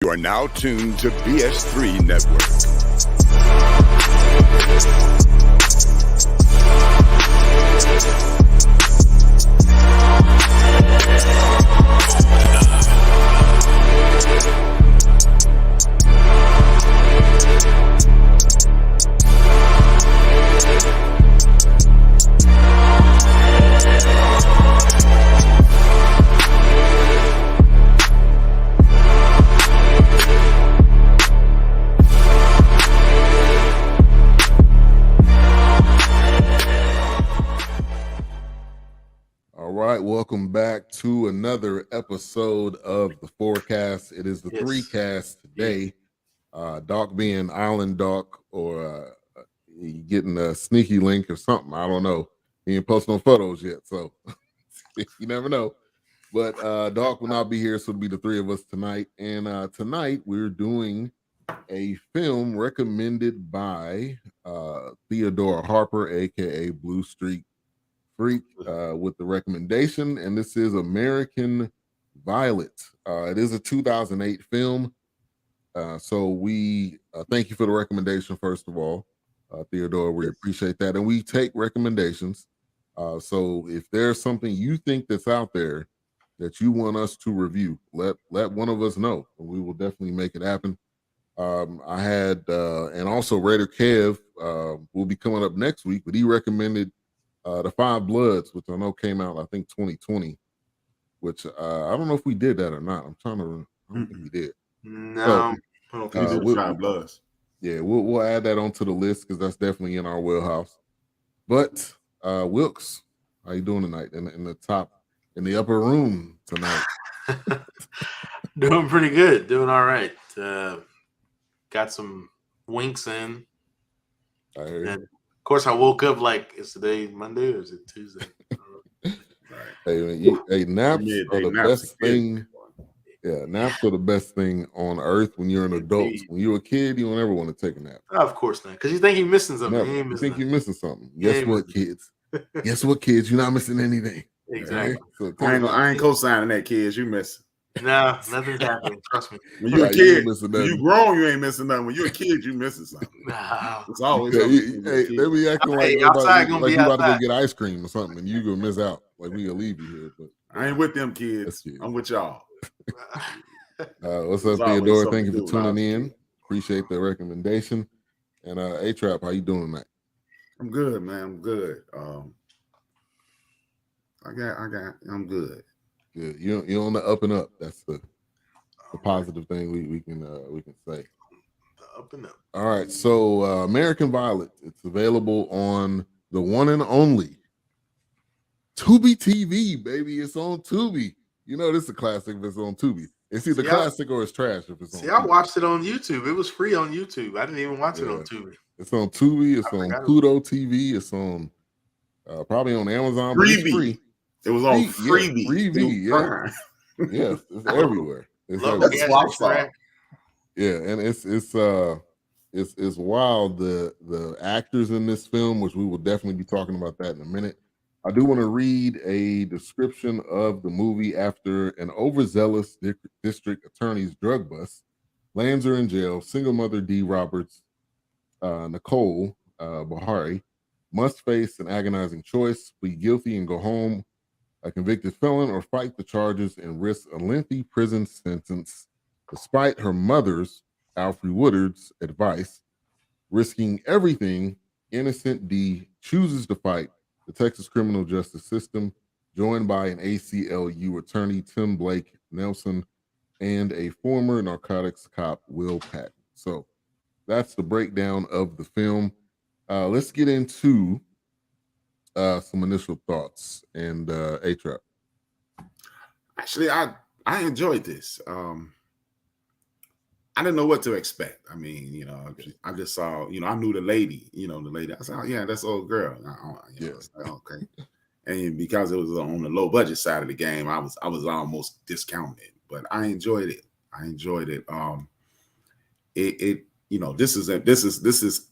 You are now tuned to BS3 Network. Welcome back to another episode of the Forecast. It is the three-cast today. Doc being Island Doc, or getting a sneaky link or something. I don't know. He ain't posting no photos yet, so you never know. But Doc will not be here, so it'll be the three of us tonight. And tonight we're doing a film recommended by Theodora Harper, aka Blue Streak Freak, with the recommendation, and this is American Violet. It is a 2008 film, so we thank you for the recommendation, first of all, Theodora. We appreciate that, and we take recommendations. So if there's something you think that's out there that you want us to review, let one of us know, and we will definitely make it happen. I had, and also Raider Kev will be coming up next week, but he recommended The Five Bloods, which I know came out, I think, 2020, which I don't know if we did that or not. I don't think we did. No, I don't think we did Five Bloods. Yeah, we'll add that onto the list because that's definitely in our wheelhouse. But Wilkes, how you doing tonight in the upper room tonight? Doing pretty good. Doing all right. Got some winks in. I heard you. Of course, I woke up like, is today Monday or is it Tuesday? Hey, naps are the best thing. Yeah, naps are the best thing on earth when you're an adult. When you're a kid, you don't ever want to take a nap. Of course not, because you think you're missing something. No, you think you're missing something. Guess what, kids? Guess what, kids? You're not missing anything. Exactly. Right? So I ain't co-signing that, kids. You missing. No, nothing's happening. Trust me. When you're a kid, when you grown, you ain't missing nothing. When you're a kid, you missing something. Nah. It's always they be acting like you about to go get ice cream or something, and you gonna miss out. Like we gonna leave you here, but I ain't with them kids. I'm with y'all. What's up, Theodora? Thank you for tuning in. Appreciate the recommendation. And A-Trap, how you doing tonight? I'm good, man. I'm good. I'm good. Good. You're on the up and up. That's the positive thing we can say. Up and up. All right. So American Violet. It's available on the one and only Tubi TV, baby. It's on Tubi. You know this is a classic if it's on Tubi. It's either classic or it's trash if it's on Tubi. I watched it on YouTube. It was free on YouTube. I didn't even watch it on Tubi. It's on Tubi. It's on Pluto TV. It's on probably on Amazon. But it's free. It was on Freebie. Yeah. Yes, it's everywhere. It's everywhere. Yeah, and it's wild. The actors in this film, which we will definitely be talking about that in a minute. I do want to read a description of the movie. After an overzealous district attorney's drug bust lands her in jail, single mother D. Roberts, Nicole Beharie, must face an agonizing choice: plead guilty and go home a convicted felon, or fight the charges and risk a lengthy prison sentence. Despite her mother's, Alfre Woodard's, advice, risking everything, innocent D chooses to fight the Texas criminal justice system, joined by an ACLU attorney, Tim Blake Nelson, and a former narcotics cop, Will Patton. So that's the breakdown of the film. Let's get into some initial thoughts. And A-Trap. Actually, I enjoyed this. I didn't know what to expect. I mean, I just saw, I knew the lady. I said, oh, yeah, that's old girl. Okay. And because it was on the low budget side of the game, I was almost discounted. But I enjoyed it. This is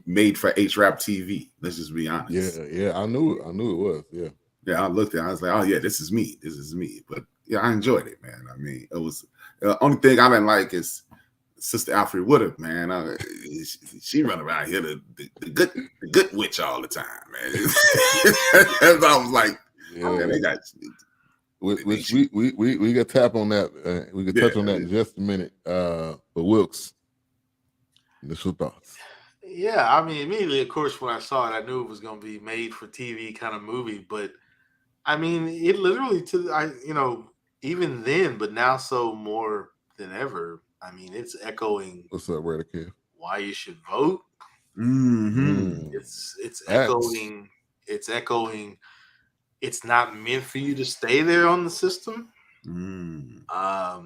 made for H-Rap TV. Let's just be honest. Yeah, I knew it was. Yeah. Yeah, I looked at it. I was like, oh yeah, this is me. But I enjoyed it, man. I mean, it was the only thing I didn't like is Sister Alfred Woodard, man. She run around here the good witch all the time, man. I was like, man, they got. Which we got tap on that. We could touch on that in just a minute. But Wilkes, initial thoughts. Yeah, I mean, immediately, of course, when I saw it, I knew it was going to be made for TV kind of movie. But I mean, it literally even then, but now so more than ever. I mean, it's echoing. What's up, Reda Kid? Why you should vote. Mm-hmm. It's echoing. It's echoing. It's not meant for you to stay there on the system.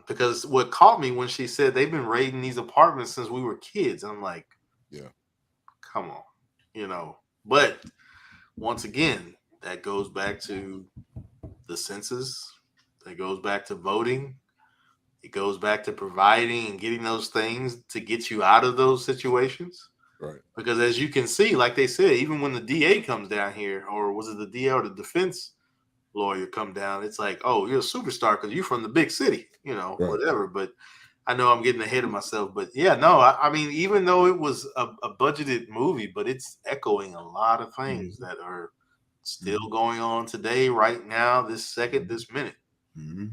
Because what caught me when she said they've been raiding these apartments since we were kids, I'm like, yeah, come on, But once again, that goes back to the census. That goes back to voting. It goes back to providing and getting those things to get you out of those situations. Right. Because as you can see, like they said, even when the DA comes down here, or was it the DA or the defense lawyer come down, it's like, oh, you're a superstar because you're from the big city, right. Whatever. But I know I'm getting ahead of myself. But yeah, no, I mean, even though it was a budgeted movie, but it's echoing a lot of things that are still going on today, right now, this second, this minute.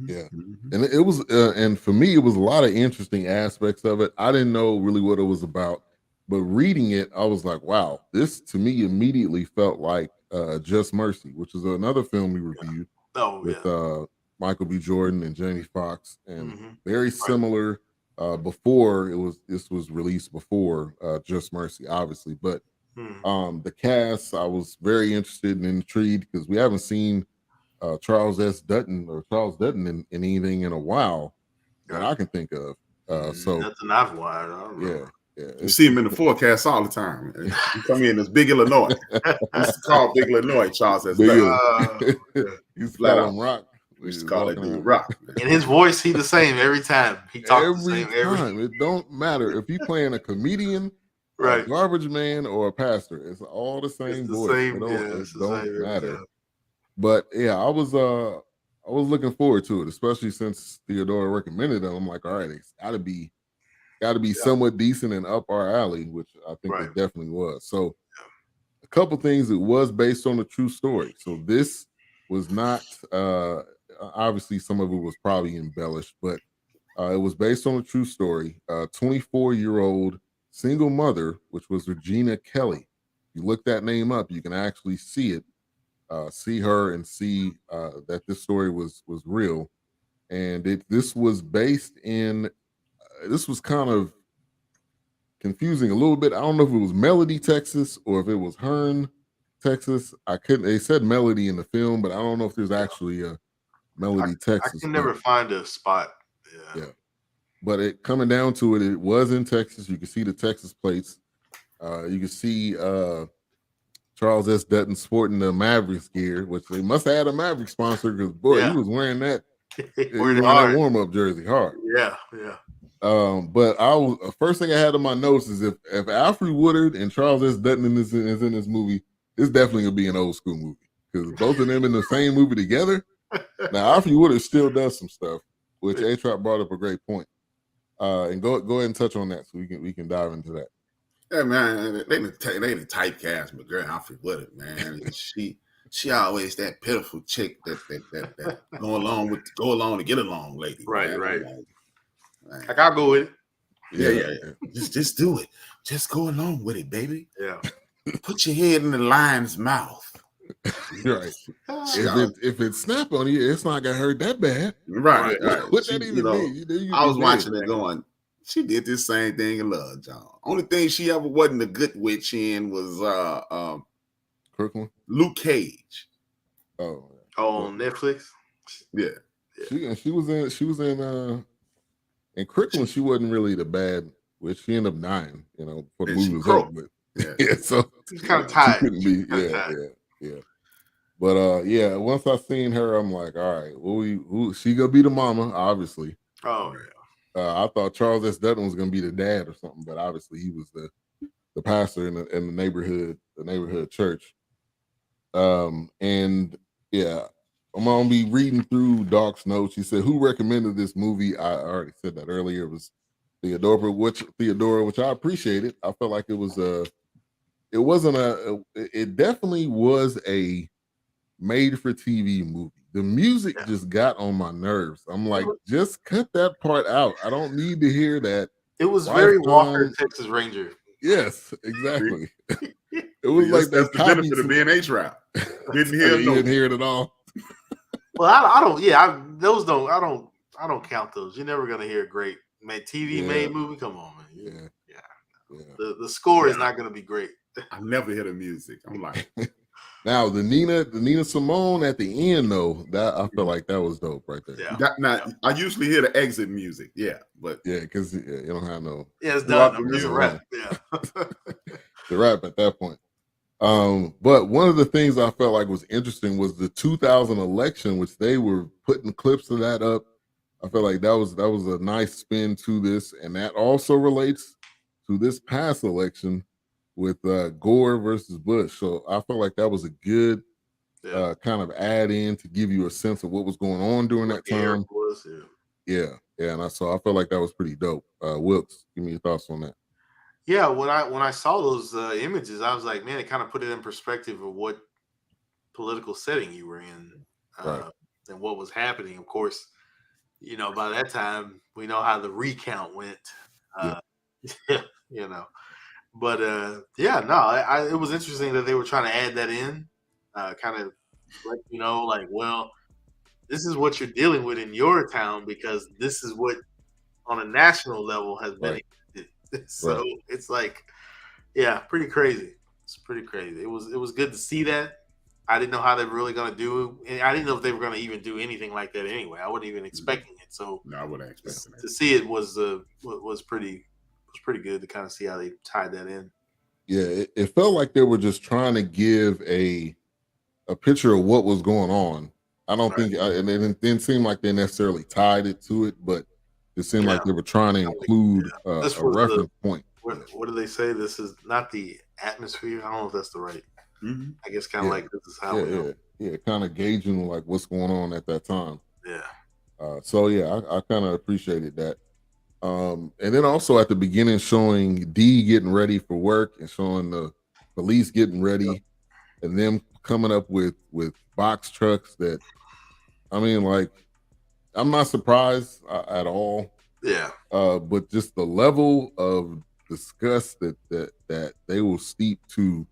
Yeah, and it was, and for me, it was a lot of interesting aspects of it. I didn't know really what it was about, but reading it, I was like, wow, this to me immediately felt like Just Mercy, which is another film we reviewed with Michael B. Jordan and Jamie Foxx, and very similar. Before this was released before Just Mercy, obviously, but the cast, I was very interested and intrigued because we haven't seen Charles Dutton in anything in a while that I can think of. So nothing I've watched. Yeah. You see him in the forecast all the time. You come in as Big Illinois. Used to call Big Illinois Charles S. Dutton. Used to call him Rock. We used to call that dude Rock. And his voice, he the same every time. He talks the same every time. It don't matter if you playing a comedian, a garbage man, or a pastor. It's all the same voice. It don't matter. But yeah, I was looking forward to it, especially since Theodora recommended it. I'm like, all right, it's gotta be somewhat decent and up our alley, which I think it definitely was. So a couple things, it was based on a true story. So this was not obviously some of it was probably embellished, but it was based on a true story. 24-year-old single mother, which was Regina Kelly. If you look that name up, you can actually see it. See her and see that this story was real, and this was based in. This was kind of confusing a little bit. I don't know if it was Melody, Texas, or if it was Hearn, Texas. They said Melody in the film, but I don't know if there's actually a Melody, Texas. I can never find a spot. Yeah. But coming down to it, it was in Texas. You can see the Texas plates. You can see Charles S. Dutton sporting the Mavericks gear, which they must have had a Mavericks sponsor because he was wearing that. He was wearing that warm-up jersey hard. Yeah. But first thing I had on my notes is if Alfred Woodard and Charles S. Dutton is in this movie, it's definitely gonna be an old school movie because both of them in the same movie together. Now Alfred Woodard still does some stuff, which A-Trap brought up a great point. And go ahead and touch on that so we can dive into that. Yeah, man, they the typecast my girl Alfred Woodard, man. She always that pitiful chick that go along to get along lady. Right, man. right. Like I'll go with it. Yeah. Just do it. Just go along with it, baby. Yeah. Put your head in the lion's mouth. Right. If it snap on you, it's not gonna hurt that bad. Right. What that even mean? I was watching it going, she did this same thing in Love, John. Only thing she ever wasn't a good witch in was Kirkland? Luke Cage. Oh, on Netflix. Yeah. She was in Kirkland. She wasn't really the bad witch. She ended up dying, before the movie was over. So she's kind of tired. She couldn't be. Yeah. But once I seen her, I'm like, all right, who she gonna be the mama, obviously. Oh yeah. I thought Charles S. Dutton was gonna be the dad or something, but obviously he was the pastor in the neighborhood church. And yeah, I'm gonna be reading through Doc's notes. He said, "Who recommended this movie?" I already said that earlier. It was Theodora, which I appreciated. I felt like it was it definitely was a made for TV movie. The music just got on my nerves. I'm like, just cut that part out. I don't need to hear that. It was very Walker, Texas Ranger. Yes, exactly. It was like that's the benefit of being A-Trap. Didn't hear it at all. Well, I don't. Yeah, I don't count those. You're never gonna hear a great TV made movie. Come on, man. Yeah. The score is not gonna be great. I never hear the music. I'm like, now the Nina Simone at the end though, that I feel like that was dope right there. Yeah. I usually hear the exit music. Yeah, but because you don't have no. Yeah, it's done. It's a rap. Yeah, the rap at that point. But one of the things I felt like was interesting was the 2000 election, which they were putting clips of that up. I felt like that was a nice spin to this, and that also relates to this past election with Gore versus Bush. So I felt like that was a good kind of add in to give you a sense of what was going on during that time. And I felt like that was pretty dope. Wilkes, give me your thoughts on that. Yeah, when I saw those images, I was like, man, it kind of put it in perspective of what political setting you were in and what was happening. Of course, by that time, we know how the recount went. But it was interesting that they were trying to add that in, kind of like, well, this is what you're dealing with in your town because this is what on a national level has been. So it's like, pretty crazy. It's pretty crazy. It was good to see that. I didn't know how they were really going to do it. And I didn't know if they were going to even do anything like that anyway. I wasn't even expecting it. So no, I wouldn't expect it. To see it was pretty good to kind of see how they tied that in. Yeah, it felt like they were just trying to give a picture of what was going on. I don't think, and it didn't seem like they necessarily tied it to it, but it seemed like they were trying to include a reference point. What do they say? This is not the atmosphere. I don't know if that's the right. Mm-hmm. I guess kind of like this is how kind of gauging like what's going on at that time. Yeah. I kind of appreciated that. And then also at the beginning showing D getting ready for work and showing the police getting ready and them coming up with box trucks that, I mean, like, I'm not surprised at all. Yeah. But just the level of disgust that they will steep to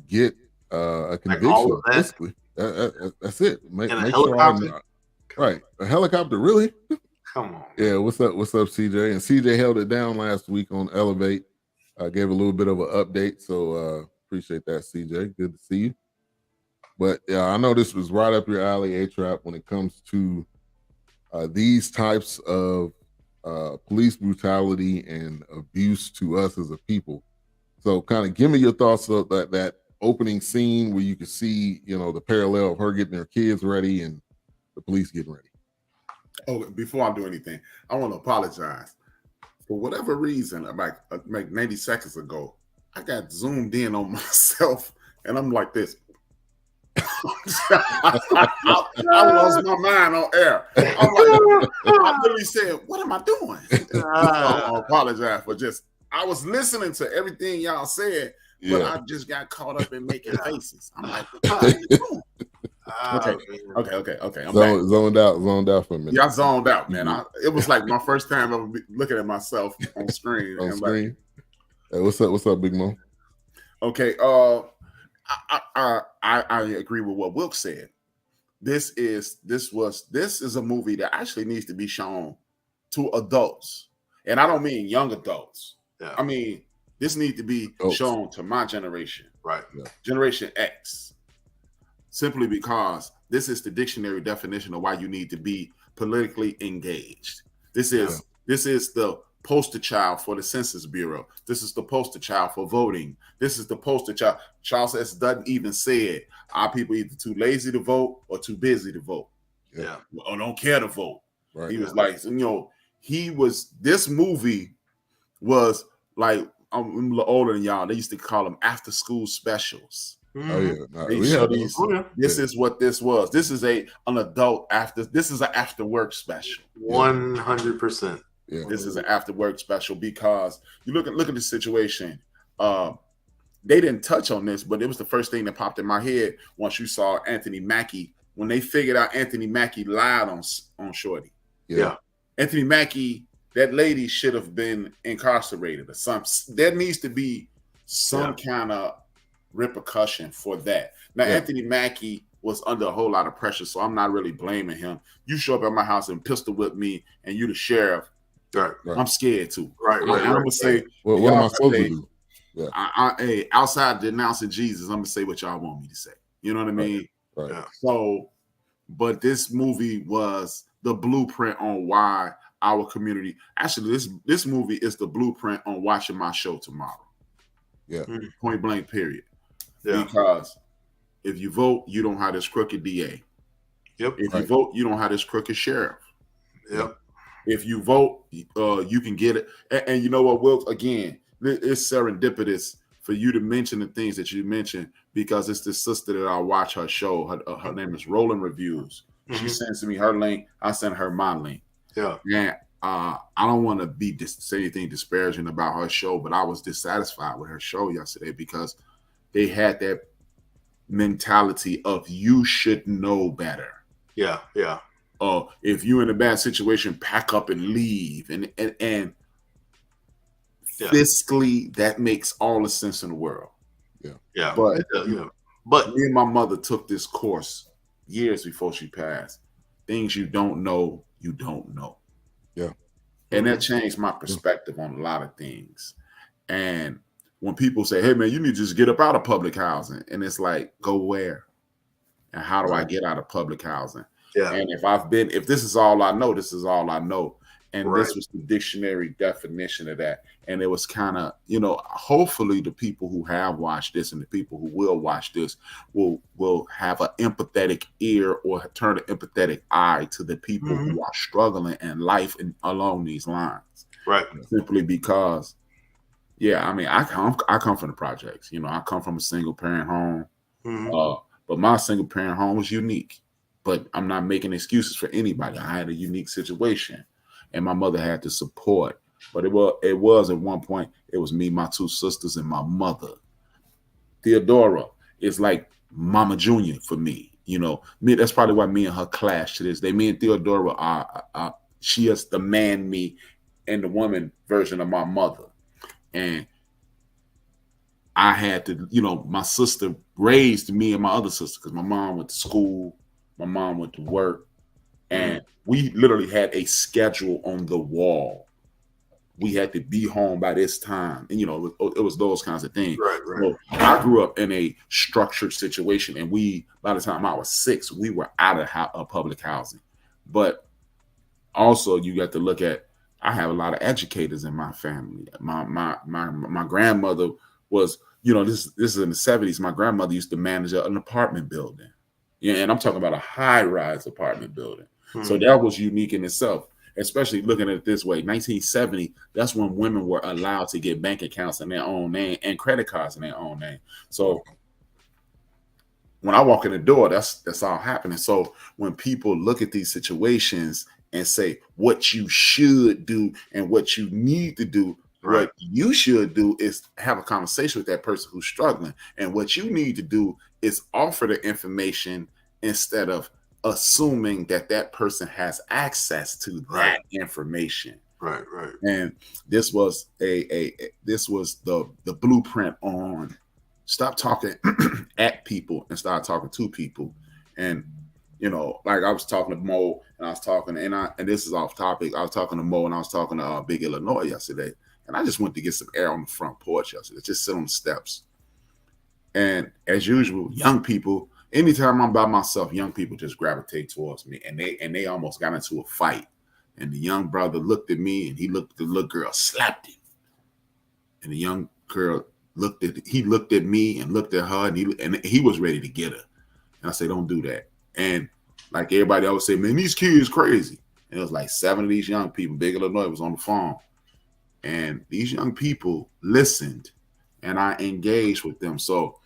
get a conviction. Like all of that? Basically, that's it. Make helicopter? Right. A helicopter, really? Come on. Yeah, what's up, CJ? And CJ held it down last week on Elevate. Gave a little bit of an update, so appreciate that, CJ. Good to see you. But yeah, I know this was right up your alley, A-Trap, when it comes to these types of police brutality and abuse to us as a people. So kind of give me your thoughts of that opening scene where you can see, the parallel of her getting her kids ready and the police getting ready. Oh, before I do anything, I want to apologize. For whatever reason, like 90 seconds ago, I got zoomed in on myself and I'm like this. I lost my mind on air. I literally said, what am I doing? I apologize for I was listening to everything y'all said, but I just got caught up in making faces. I'm like, what are you doing? Okay. I'm zoned out for a minute. Yeah, I zoned out, man. It was like my first time ever looking at myself on screen. Hey, what's up, Big Mo? Okay, I agree with what Wilkes said. This is a movie that actually needs to be shown to adults, and I don't mean young adults. Yeah. I mean this needs to be shown to my generation, right? Yeah. Generation X. Simply because this is the dictionary definition of why you need to be politically engaged. This is the poster child for the Census Bureau. This is the poster child for voting. This is the poster child. Charles S. Dutton even said, our people either too lazy to vote or too busy to vote. Yeah. Or don't care to vote. Right. He was like, this movie was like, I'm a little older than y'all. They used to call them after school specials. Oh yeah, no, They we show had these. those. This is what this was. This is an adult after. This is an after work special. 100%. Yeah. This is an after work special because you look at the situation. They didn't touch on this, but it was the first thing that popped in my head once you saw Anthony Mackie when they figured out Anthony Mackie lied on Shorty. Yeah. Anthony Mackie, that lady should have been incarcerated or something. There needs to be some kind of repercussion for that. Now, Anthony Mackie was under a whole lot of pressure, so I'm not really blaming him. You show up at my house and pistol whip me, and you the sheriff. Right. I'm scared too. Right. I'm gonna say, what am I supposed to do? Yeah. Hey, outside denouncing Jesus, I'm gonna say what y'all want me to say. You know what I mean? Right. Yeah. So, but this movie was the blueprint on why our community. Actually, this movie is the blueprint on watching my show tomorrow. Yeah. Point blank. Period. Yeah. Because if you vote, you don't have this crooked DA. Yep. If you vote, you don't have this crooked sheriff. Yep. If you vote, you can get it. And you know what, Wilkes? Again, it's serendipitous for you to mention the things that you mentioned because it's the sister that I watch her show. Her name is Rolling Reviews. She sends me her link. I send her my link. Yeah. And I don't want to say anything disparaging about her show, but I was dissatisfied with her show yesterday because they had that mentality of you should know better. Yeah. Yeah. If you're in a bad situation, pack up and leave. And fiscally, that makes all the sense in the world. Yeah. Yeah. But me and my mother took this course years before she passed. Things you don't know, you don't know. Yeah. And that changed my perspective on a lot of things. And when people say, hey, man, you need to just get up out of public housing. And it's like, go where? And how do I get out of public housing? Yeah. And if this is all I know, this is all I know. And this was the dictionary definition of that. And it was kind of, hopefully the people who have watched this and the people who will watch this will have an empathetic ear or turn an empathetic eye to the people who are struggling in life and along these lines. Right. Simply because, I come from the projects. I come from a single parent home. But my single parent home was unique. But I'm not making excuses for anybody. I had a unique situation. And my mother had to support. But it was at one point, it was me, my two sisters, and my mother. Theodora is like Mama Junior for me. That's probably why me and her clash to this day. Me and Theodora are she is the man me and the woman version of my mother. And I had to, my sister raised me and my other sister because my mom went to school, my mom went to work. And we literally had a schedule on the wall. We had to be home by this time. And, it was those kinds of things. Right. So I grew up in a structured situation. And by the time I was 6, we were out of public housing. But also you got to look at, I have a lot of educators in my family. My grandmother was, this is in the 70s. My grandmother used to manage an apartment building. Yeah, and I'm talking about a high-rise apartment building. So that was unique in itself, especially looking at it this way. 1970, that's when women were allowed to get bank accounts in their own name and credit cards in their own name. So when I walk in the door, that's all happening. So when people look at these situations and say what you should do and what you need to do, what you should do is have a conversation with that person who's struggling. And what you need to do is offer the information instead of assuming that person has access to that information. Right. And this was this was the blueprint on stop talking at people and start talking to people. And like I was talking to Mo and I was talking and this is off topic. I was talking to Mo and I was talking to Big Illinois yesterday. And I just went to get some air on the front porch yesterday, just sit on the steps. And as usual, young people, anytime I'm by myself, young people just gravitate towards me, and they almost got into a fight. And the young brother looked at me, and he looked at the little girl, slapped him. And the young girl looked at me and looked at her, and he was ready to get her. And I said, "Don't do that." And like everybody always say, "Man, these kids crazy." And it was like 7 of these young people. Big Illinois was on the phone, and these young people listened, and I engaged with them. So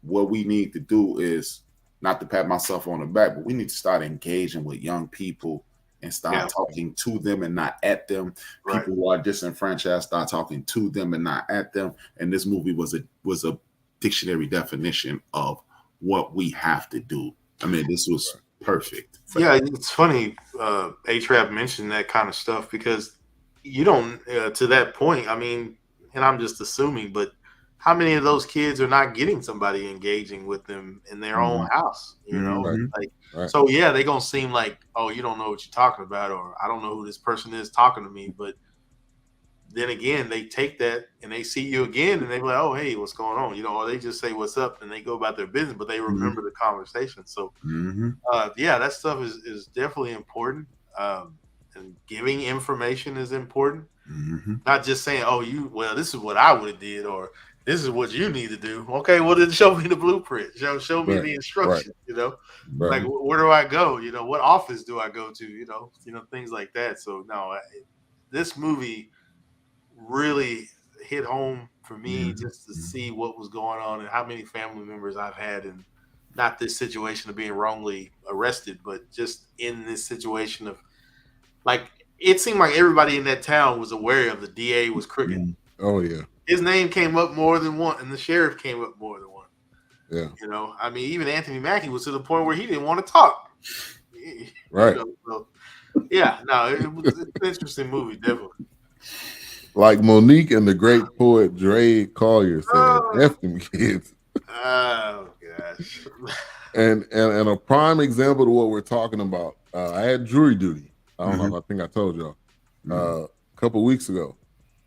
what we need to do is not to pat myself on the back, but we need to start engaging with young people and start talking to them and not at them. Right. People who are disenfranchised, start talking to them and not at them. And this movie was a dictionary definition of what we have to do. I mean, this was perfect. Yeah, it's funny. A-Trap mentioned that kind of stuff because you don't, to that point, I mean, and I'm just assuming, but how many of those kids are not getting somebody engaging with them in their own house? You know, So yeah, they're gonna seem like, oh, you don't know what you're talking about, or I don't know who this person is talking to me. But then again, they take that and they see you again, and they're like, oh, hey, what's going on? You know, or they just say what's up and they go about their business, but they remember the conversation. So yeah, that stuff is definitely important. And giving information is important. Not just saying, oh, this is what I would have did, or this is what you need to do. Okay, well, then show me the blueprint. Show me the instructions. You know, like where do I go? You know, what office do I go to? You know, things like that. So no, this movie really hit home for me just to see what was going on and how many family members I've had in not this situation of being wrongly arrested, but just in this situation of like. It seemed like everybody in that town was aware of the DA was crooked. Oh yeah, his name came up more than one, and the sheriff came up more than one. Yeah, you know, I mean, even Anthony Mackie was to the point where he didn't want to talk. Right. So, yeah, no, it's an interesting movie, definitely. Like Monique and the great poet Dre Collier said, "F them kids." Oh gosh. And a prime example of what we're talking about. I had jury duty. I don't know. I think I told y'all a couple of weeks ago,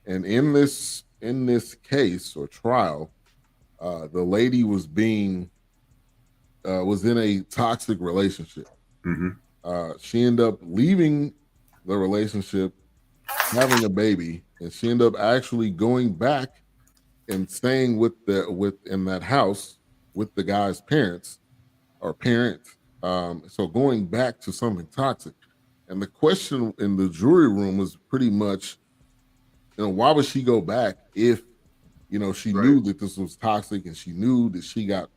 and in this case or trial, the lady was in a toxic relationship. She ended up leaving the relationship, having a baby, and she ended up actually going back and staying in that house with the guy's parents. So going back to something toxic. And the question in the jury room was pretty much, why would she go back if, she knew that this was toxic and she knew that she got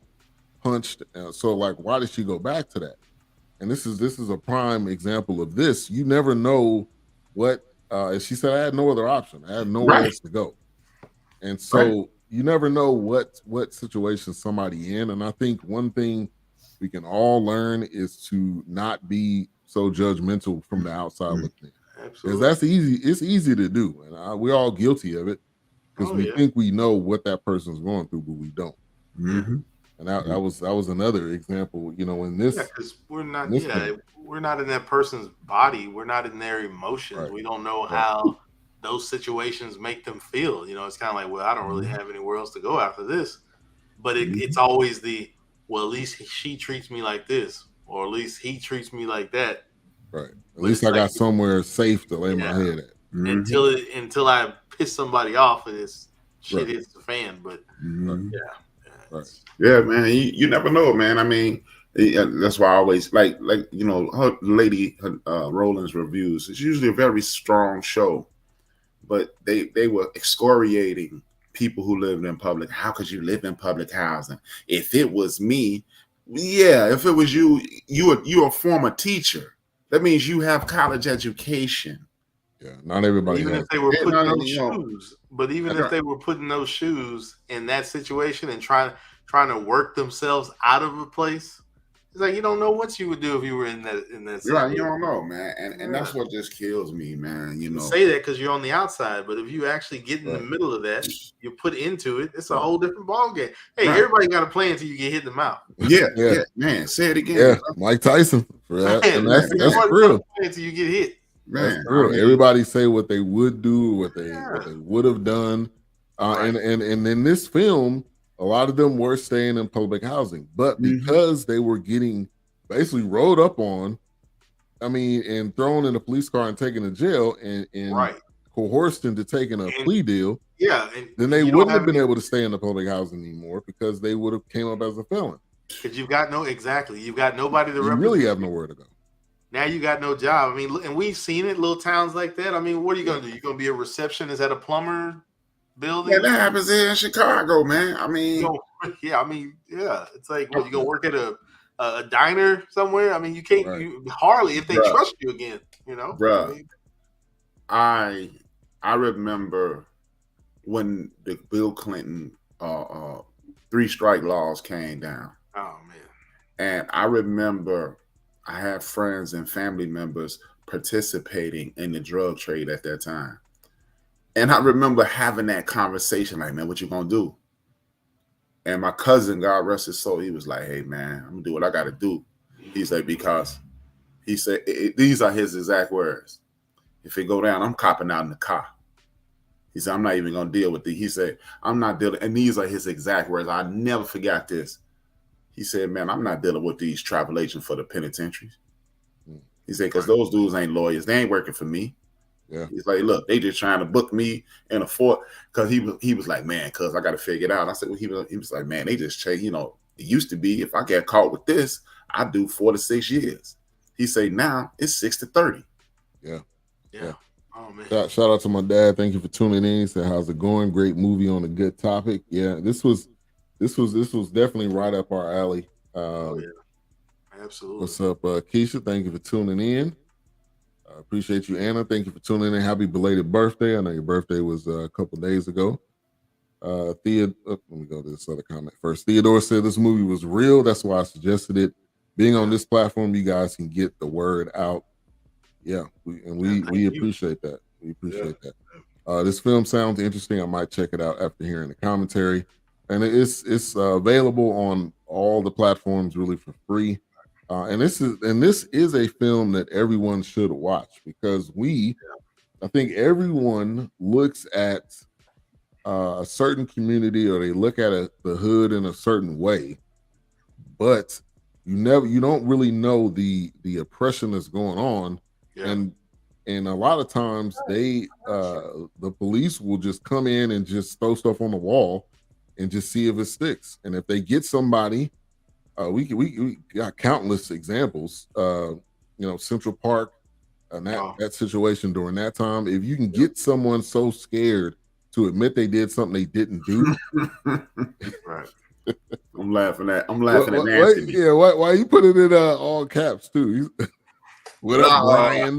punched. So like, why did she go back to that? And this is a prime example of this. You never know what, as she said, I had no other option. I had nowhere else to go. And so you never know what situation somebody in. And I think one thing we can all learn is to not be so judgmental from the outside looking in. Because that's easy. It's easy to do. And we're all guilty of it because we think we know what that person's going through, but we don't. And that was another example, in this. Yeah, because we're not in that person's body. We're not in their emotions. We don't know how those situations make them feel. It's kind of like, well, I don't really have anywhere else to go after this. But it's always well, at least she treats me like this, or at least he treats me like that. Right. At least I got somewhere safe to lay my head at. Until I piss somebody off and it's shit hits the fan. But yeah, man, you never know, man. I mean, that's why I always like her lady Roland's reviews. It's usually a very strong show, but they were excoriating people who lived in public. How could you live in public housing? If it was me, if it was you're a former teacher. That means you have college education. Yeah, not everybody. Even if they were putting those shoes, but even if they were putting those shoes in that situation and trying to work themselves out of a place, it's like you don't know what you would do if you were in that. Right, you don't know, man, and that's what just kills me, man. You say that because you're on the outside, but if you actually get in the middle of that, you put into it. It's a whole different ball game. Hey, everybody got a play until you get hit in the mouth. Yeah, man. Say it again. Yeah, Mike Tyson for that, and that's real. Until you get hit, man. That's real. Everybody say what they would do, what they would have done, and in this film. A lot of them were staying in public housing, but because they were getting basically rolled up on, and thrown in a police car and taken to jail and coerced into taking a plea deal, then they wouldn't have been able to stay in the public housing anymore because they would have came up as a felon. Because you've got nobody to represent. You really have nowhere to go. Now you got no job. And we've seen it, little towns like that. What are you going to do? You're going to be a receptionist at a plumber building. Yeah, that happens here in Chicago, man. I mean, It's like, what, you gonna work at a diner somewhere? I mean, you can't. Right. You hardly if they trust you again. You know, bruh. I mean, I remember when the Bill Clinton 3-strike laws came down. Oh man. And I remember I had friends and family members participating in the drug trade at that time. And I remember having that conversation, like, man, what you gonna do? And my cousin, God rest his soul, he was like, hey man, I'm gonna do what I gotta do. He's like, because he said, these are his exact words. If it go down, I'm copping out in the car. He said, I'm not even gonna deal with it. He said, I'm not dealing, and these are his exact words. I never forgot this. He said, man, I'm not dealing with these travel agents for the penitentiaries. He said, because those dudes ain't lawyers. They ain't working for me. Yeah. He's like, look, they just trying to book me in a fort. Because he was like, man, because I got to figure it out. I said, well, he was like, man, they just change. You know, it used to be if I get caught with this, I do 4 to 6 years. He said, now it's 6 to 30. Yeah. Oh man. Shout out to my dad. Thank you for tuning in. He said, how's it going? Great movie on a good topic. Yeah, this was definitely right up our alley. Absolutely. What's up, Keisha? Thank you for tuning in. I appreciate you, Anna. Thank you for tuning in. Happy belated birthday. I know your birthday was a couple days ago. Let me go to this other comment first. Theodora said this movie was real. That's why I suggested it. Being on this platform, you guys can get the word out. Yeah, we appreciate that. We appreciate that. This film sounds interesting. I might check it out after hearing the commentary. And it's available on all the platforms really for free. And this is a film that everyone should watch because I think everyone looks at a certain community or they look at the hood in a certain way, but you don't really know the oppression that's going on. Yeah. And a lot of times the police will just come in and just throw stuff on the wall and just see if it sticks. And if they get somebody, we got countless examples. Central Park and that situation during that time. If you can get someone so scared to admit they did something they didn't do, right? I'm laughing at Anthony. Yeah, why you put it in all caps too? What up, Brian?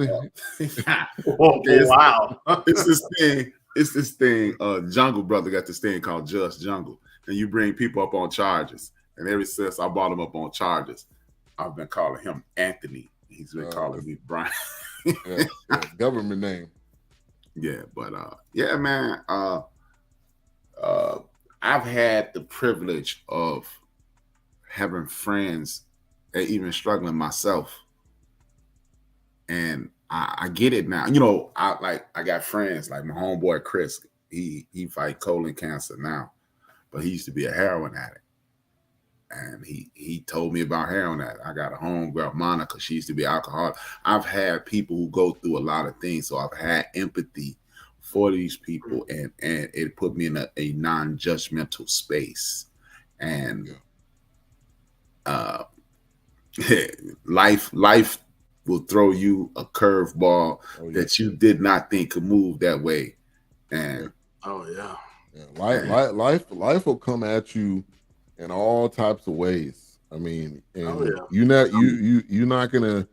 Wow. It's this thing. Jungle Brother got this thing called Just Jungle, and you bring people up on charges. And ever since I brought him up on charges, I've been calling him Anthony. He's been calling me Brian. Government name. Yeah, but yeah, man. I've had the privilege of having friends and even struggling myself. And I get it now. You know, I got friends like my homeboy Chris. He fight colon cancer now, but he used to be a heroin addict. And he told me about heroin addict. I got a homegirl, Monica. She used to be alcoholic. I've had people who go through a lot of things, so I've had empathy for these people, and it put me in a non-judgmental space. And life will throw you a curveball that you did not think could move that way. And life will come at you in all types of ways. I mean, and you're not gonna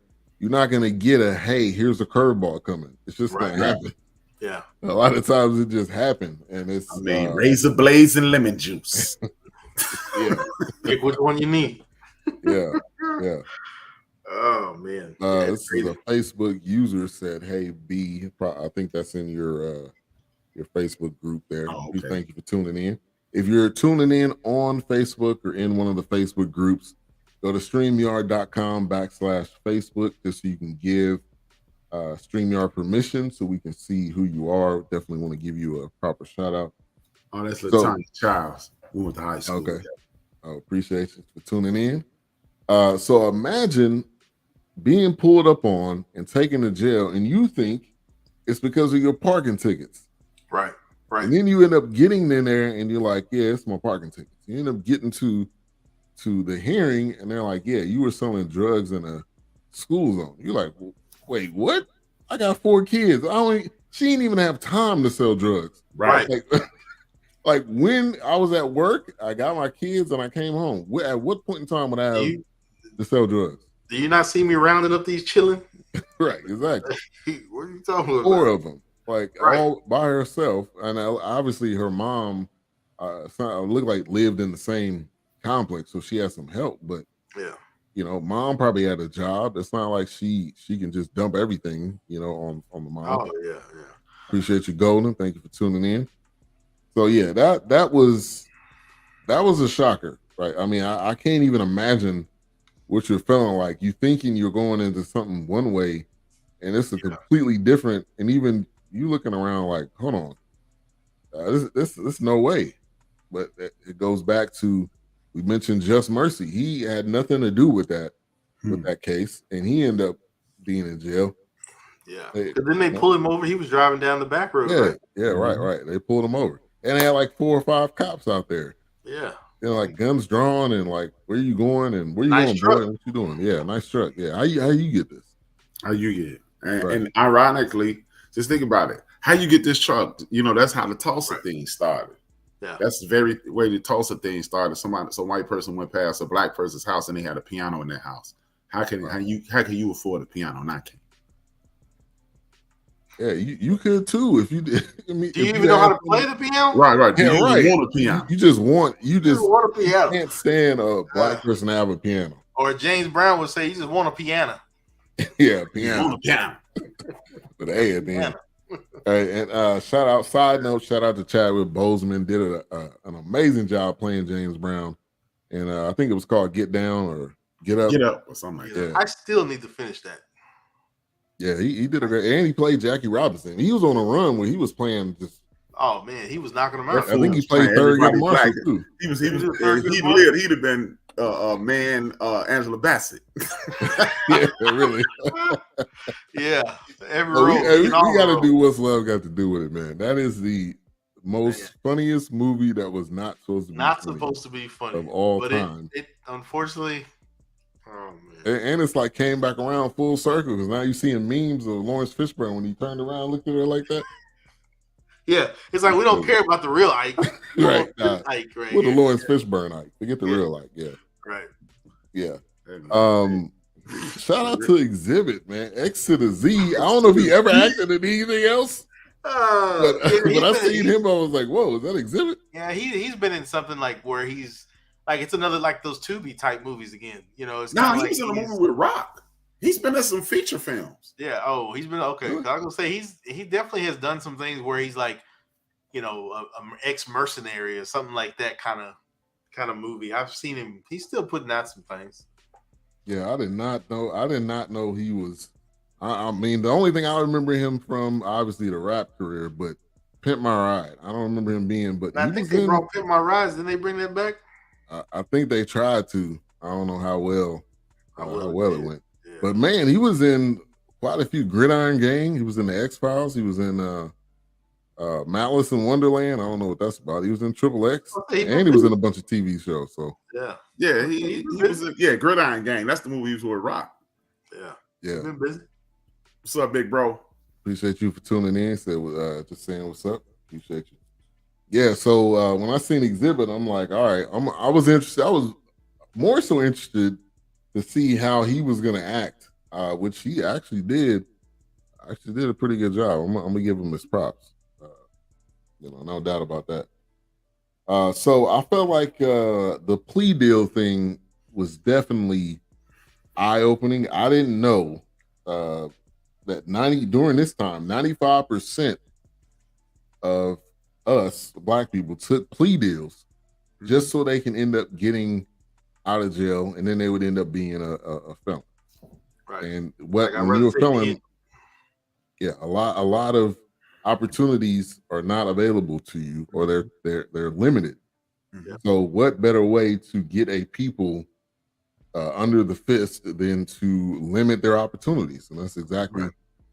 get a hey, here's a curveball coming. It's just gonna happen. Yeah, a lot of times it just happens, and it's razor blades and lemon juice. Pick which one you need. Yeah. Oh man, this is a Facebook user said, "Hey B," I think that's in your Facebook group there. We thank you for tuning in. If you're tuning in on Facebook or in one of the Facebook groups, go to StreamYard.com/Facebook just so you can give StreamYard permission so we can see who you are. Definitely want to give you a proper shout out. Oh, that's LaTanya Childs. We went to high school. Okay. Appreciate you for tuning in. So imagine being pulled up on and taken to jail, and you think it's because of your parking tickets. Right. And then you end up getting in there and you're like, yeah, it's my parking tickets. You end up getting to the hearing and they're like, yeah, you were selling drugs in a school zone. You're like, wait, what? I got 4 kids. She didn't even have time to sell drugs. Right. Like when I was at work, I got my kids and I came home. At what point in time would I have to sell drugs? Do you not see me rounding up these chilling? Right, exactly. What are you talking about? 4 of them, like Right. all by herself, and obviously her mom looked like lived in the same complex, so she had some help. But Yeah, you know, mom probably had a job. It's not like she can just dump everything, you know, on the mom. oh yeah. Appreciate you, Golden. Thank you for tuning in. So yeah, that was a shocker, right? I mean, I can't even imagine what you're feeling like. You thinking you're going into something one way, and it's a completely different. And even you looking around like, hold on, this no way. But it goes back to, we mentioned Just Mercy. He had nothing to do with that case, and he ended up being in jail. Yeah. But then they pulled him over. He was driving down the back road. Yeah, right? yeah, right. They pulled him over, and they had like 4 or 5 cops out there. Yeah. You know, like guns drawn, and like, where you going and where you Nice going, truck. boy? What you doing? Yeah, nice truck. Yeah, how you get this? How you get it? And, Right. and ironically, just think about it. How you get this truck? You know, that's how the Tulsa thing started. Yeah. That's the very way the Tulsa thing started. Some white person went past a black person's house and they had a piano in their house. How can you afford a piano? Not can. Yeah, you could too if you did. I mean, Do you even know how to play the piano? Right. Do Yeah, you right. want a piano? You just want You want a piano. you can't stand a black person to have a piano. Or James Brown would say, you just want a piano. Yeah, You piano. want a piano? But hey, at the end. Hey, and side note, shout out to Chadwick Boseman. Did an amazing job playing James Brown, and I think it was called Get Down or Get Up. Get up or something like that. Yeah. I still need to finish that. Yeah, he did a great, and he played Jackie Robinson. He was on a run where he was playing just. Oh man, he was knocking them out. I think he played Thurgood Marshall too. He'd lived. He'd have been Angela Bassett. Yeah, really. Yeah, every So we role. got to do What's Love Got to Do with It, man. That is the most funniest movie that was not supposed to be funny of all time. It unfortunately. Oh man. And it's like came back around full circle because now you're seeing memes of Lawrence Fishburne when he turned around and looked at her like that. Yeah, it's like we don't care about the real Ike. Right. Ike, right. With the Lawrence Fishburne Ike. Forget the real Ike. Yeah. Right. Yeah. Shout out to Exhibit, man. X to the Z. I don't know if he ever acted in anything else. But when I seen him, I was like, whoa, is that Exhibit? Yeah, he's been in something like where he's like, it's another like those Tubi type movies again. You know, it's he like was in a movie with Rock. He's been in some feature films. Yeah. Oh, he's been okay. I was gonna say he definitely has done some things where he's like, you know, a ex-mercenary or something like that kind of movie. I've seen him. He's still putting out some things. Yeah, I did not know he was. I mean, the only thing I remember him from, obviously, the rap career, but Pimp My Ride. I don't remember him being, but I think they brought Pimp My Ride. Didn't they bring that back? I think they tried to. I don't know how well it went. Yeah. But man, he was in quite a few. Gridiron Gang. He was in the X-Files. He was in Malice in Wonderland. I don't know what that's about. He was in Triple X, and he was in a bunch of TV shows. So yeah, he was in, Gridiron Gang. That's the movie he was with Rock. Yeah. Yeah. Been busy. What's up, big bro? Appreciate you for tuning in. Just saying what's up. Appreciate you. Yeah. So when I seen Exhibit, I'm like, all right. I was interested. I was more so interested to see how he was going to act, which he actually did. Actually did a pretty good job. I'm gonna give him his props. No doubt about that. So I felt like the plea deal thing was definitely eye-opening. I didn't know that during this time, 95% of us, black people, took plea deals just so they can end up getting out of jail, and then they would end up being a felon. Right. And when you're a felon, a lot of opportunities are not available to you, or they're limited. Yeah. So what better way to get a people under the fist than to limit their opportunities? And that's exactly,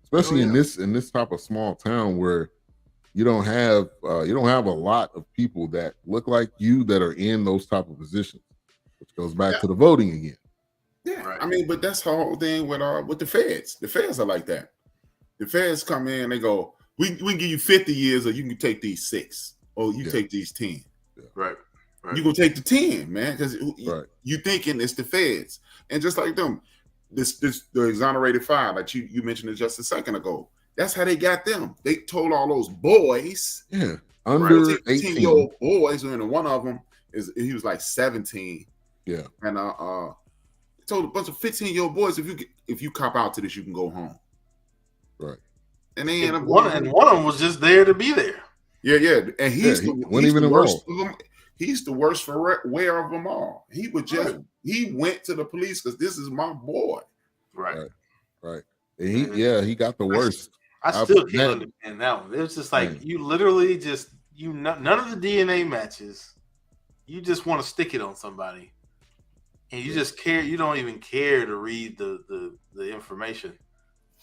especially in this type of small town where you don't have a lot of people that look like you that are in those type of positions, which goes back to the voting again. Yeah, right. I mean, but that's the whole thing with the feds. The feds are like that. The feds come in, they go, we can give you 50 years, or you can take these 6, oh, you take these 10. Right. You gonna take the 10, man, because Right. you thinking it's the feds, and just like them, the exonerated 5, like you mentioned it just a second ago. That's how they got them. They told all those boys, under 18 18-year-old boys, and one of them he was like 17. Yeah, and told a bunch of 15-year-old boys, if you cop out to this, you can go home. Right. And they end up one of them was just there to be there. Yeah, and he's the worst of them. He's the worst for wear of them all. He would just he went to the police because this is my boy. Right. And he got the worst. I still can't understand that one. It was just like you literally just none of the DNA matches. You just want to stick it on somebody, and you just care. You don't even care to read the information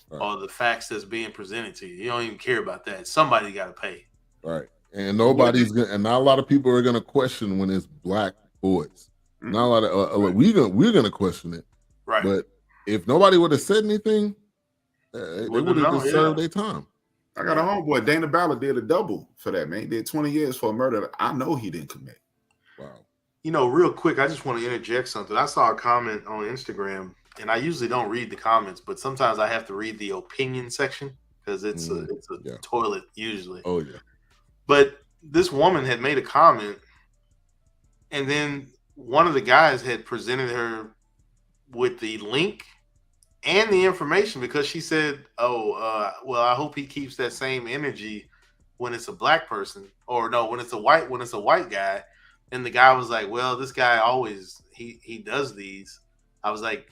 or the facts that's being presented to you. You don't even care about that. Somebody got to pay. Right. And nobody's gonna, and not a lot of people are gonna question when it's black boys. Not a lot of we're gonna question it. Right. But if nobody would have said anything, they would have just served their time. I got a homeboy, Dana Ballard, did a double for that, man. He did 20 years for a murder that I know he didn't commit. Wow. Real quick, I just want to interject something. I saw a comment on Instagram, and I usually don't read the comments, but sometimes I have to read the opinion section because it's a toilet usually. Oh yeah. But this woman had made a comment, and then one of the guys had presented her with the link and the information because she said, well, I hope he keeps that same energy when it's a black person, or no, when it's a white guy. And the guy was like, well, this guy always, he does these. I was like,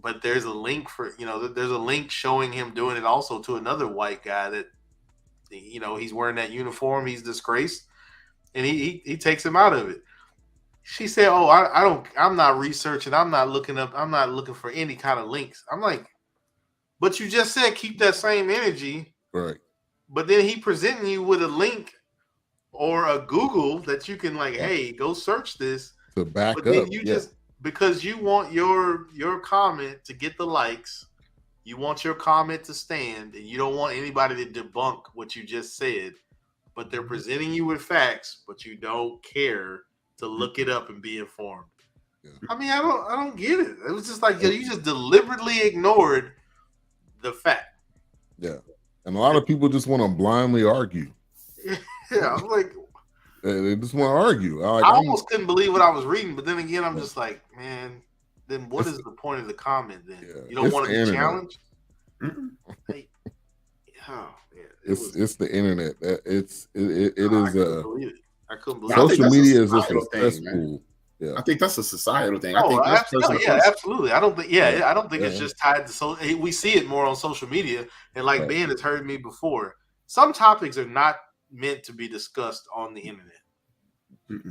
but there's a link there's a link showing him doing it also to another white guy that, he's wearing that uniform, he's disgraced, and he takes him out of it. She said, I'm not researching, I'm not looking for any kind of links. I'm like, but you just said keep that same energy. Right. But then he presenting you with a link or a Google that you can hey, go search this. To back but then up. You just, because you want your comment to get the likes, you want your comment to stand, and you don't want anybody to debunk what you just said, but they're presenting you with facts, but you don't care to look it up and be informed. Yeah. I mean, I don't get it. It was just like you just deliberately ignored the fact. Yeah. And a lot of people just want to blindly argue. Yeah, I'm like, they just want to argue. I almost couldn't believe what I was reading, but then again, I'm just like, man, then what is the point of the comment then? Yeah, you don't want to be challenged? Hey, it's the internet. It is I couldn't believe social media is just a cesspool. Yeah. I think that's a societal thing. Absolutely. I don't think it's just tied to we see it more on social media, and like Ben has heard me before. Some topics are not meant to be discussed on the internet.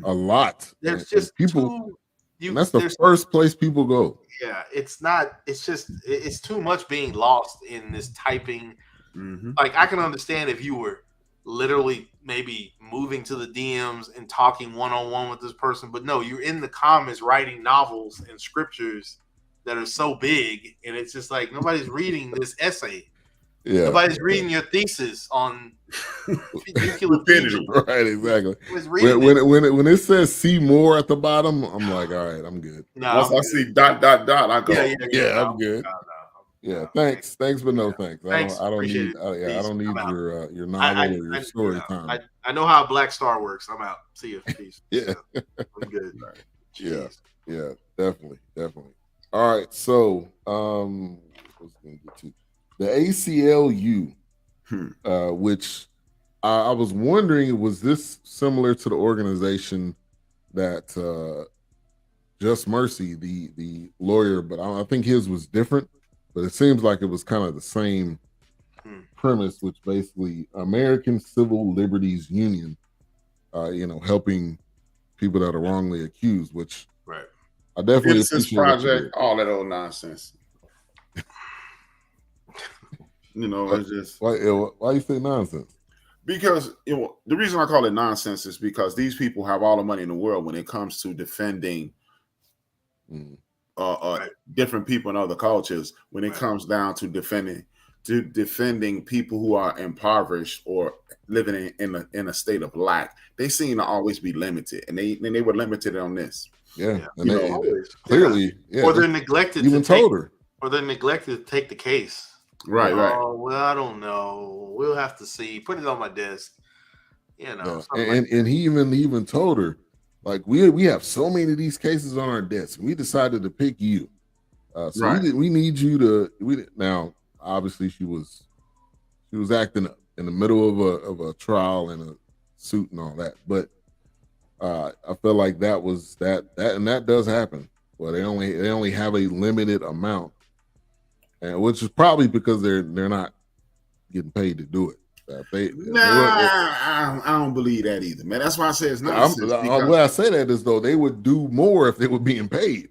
A lot. There's just people. That's the first place people go. Yeah, it's not. It's just it's too much being lost in this typing. Mm-hmm. Like I can understand if you were literally maybe moving to the DMs and talking one-on-one with this person, but no, you're in the comments writing novels and scriptures that are so big, and it's just like nobody's reading this essay. Yeah, nobody's reading your thesis on nuclear fusion. Right, exactly. When it says "see more" at the bottom, I'm like, all right, I'm good. Once I see ... I go, I'm good. Yeah, thanks, but no thanks. I don't need your novel or your story time. I know how Black Star works. I'm out. See you. Peace. Yeah, I'm good. Yeah, definitely. All right, so what's gonna get to the ACLU, which I was wondering, was this similar to the organization that Just Mercy, the lawyer, but I think his was different. But it seems like it was kind of the same premise, which basically American Civil Liberties Union, helping people that are wrongly accused, which I definitely Innocence Project, all that old nonsense. It's just why you say nonsense? Because the reason I call it nonsense is because these people have all the money in the world when it comes to defending different people and other cultures. When it comes down to defending defending people who are impoverished or living in a state of lack, they seem to always be limited, and they were limited on this. Yeah, and You they, know, clearly, or they're neglected. Even told her, or they're neglected to take the case. Right, right. Oh, well, I don't know. We'll have to see. Put it on my desk. You know, and he even told her, like, we have so many of these cases on our desk. We decided to pick you. So Right. we need you to. Now, obviously, she was acting up in the middle of a trial and a suit and all that. But I feel like that was that and that does happen. Well, they only have a limited amount, and which is probably because they're not getting paid to do it. I don't believe that either, man. That's why I say it's nonsense. The way I say that is though they would do more if they were being paid.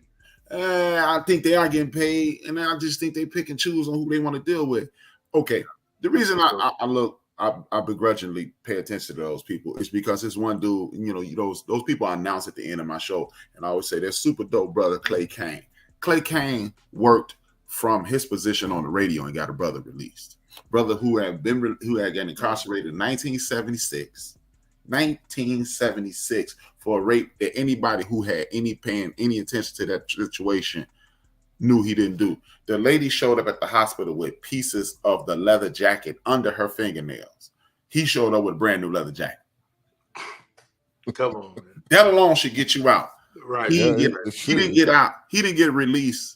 I think they are getting paid, and I just think they pick and choose on who they want to deal with. Okay, the reason I begrudgingly pay attention to those people is because it's one dude. You know, those people I announce at the end of my show, and I always say they're super dope brother Clay Kane. Clay Kane worked from his position on the radio and got a brother released. Brother who had gotten incarcerated in 1976 for a rape that anybody who had paying any attention to that situation knew he didn't do. The lady showed up at the hospital with pieces of the leather jacket under her fingernails. He showed up with a brand new leather jacket. Come on, man. That alone should get you out. Right. He didn't get out. He didn't get released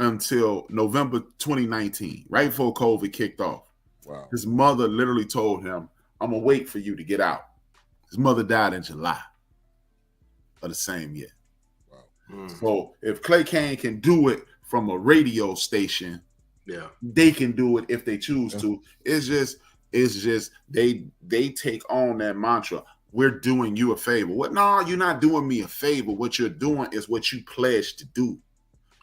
until November 2019, right before COVID kicked off. Wow. His mother literally told him, I'm going to wait for you to get out. His mother died in July of the same year. Wow. So if Clay Kane can do it from a radio station, they can do it if they choose to. It's just they take on that mantra. We're doing you a favor. What? No, you're not doing me a favor. What you're doing is what you pledged to do.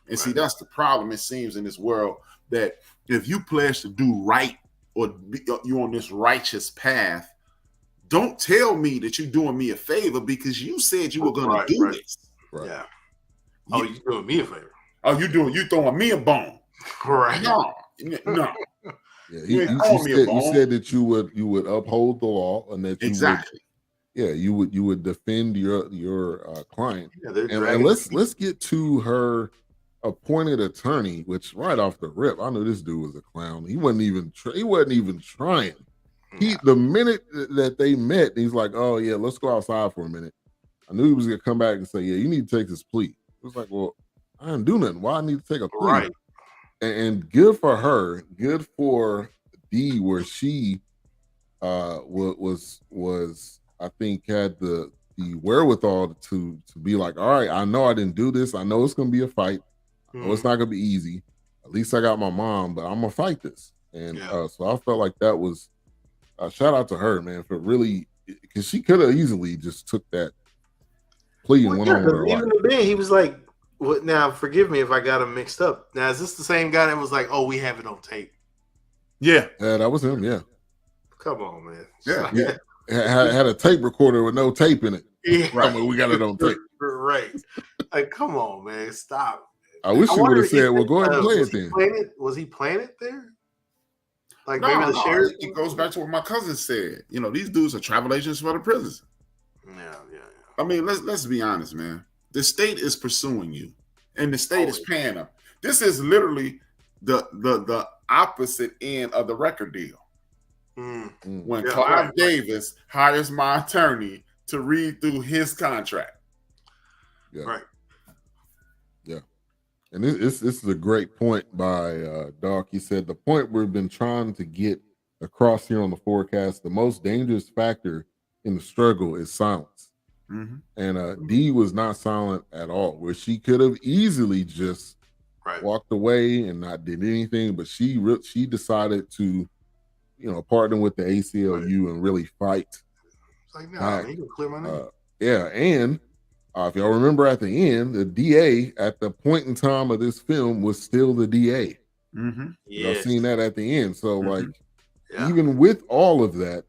And see, that's the problem, it seems, in this world, that if you pledge to do right or you're on this righteous path, don't tell me that you're doing me a favor because you said you were going to do this. Right. Yeah. Oh, you're doing me a favor. Oh, you throwing me a bone. Right. No. Yeah, you said that you would uphold the law and that you would defend your client. Yeah, and let's get to her appointed attorney, which right off the rip, I knew this dude was a clown. He wasn't even trying. The minute that they met, he's like, "Oh yeah, let's go outside for a minute." I knew he was gonna come back and say, "Yeah, you need to take this plea." It was like, "Well, I didn't do nothing. Why I need to take a plea?" Right. And good for her. Good for Dee, where she was I think had the wherewithal to be like, "All right, I know I didn't do this. I know it's gonna be a fight. Well, it's not gonna be easy. At least I got my mom, but I'm gonna fight this." And so I felt like that was shout out to her, man, for really, because she could have easily just took that plea and went on with her life. Even then, he was like, "What now? Forgive me if I got him mixed up." Now, is this the same guy that was like, "Oh, we have it on tape"? Yeah, that was him. Yeah. Come on, man. Yeah. Had a tape recorder with no tape in it. Yeah. I mean, we got it on tape. Right. Like, come on, man, stop. I wish you would have said, "Well, go ahead and play it then." Was he playing it there? Like, no, maybe the sheriff? It goes back to what my cousin said. You know, these dudes are travel agents for the prisons. Yeah. I mean, let's be honest, man. The state is pursuing you, and the state is paying them. This is literally the opposite end of the record deal. When Clive Davis hires my attorney to read through his contract. Yeah. Right. Yeah. And this is a great point by Doc. He said, the point we've been trying to get across here on the forecast, the most dangerous factor in the struggle is silence. Mm-hmm. And Dee was not silent at all, where she could have easily just walked away and not did anything, but she decided to, partner with the ACLU and really fight. It's like, no, you can clear my name. And if y'all remember at the end, the DA at the point in time of this film was still the DA. Mm-hmm. Y'all seen that at the end. So even with all of that,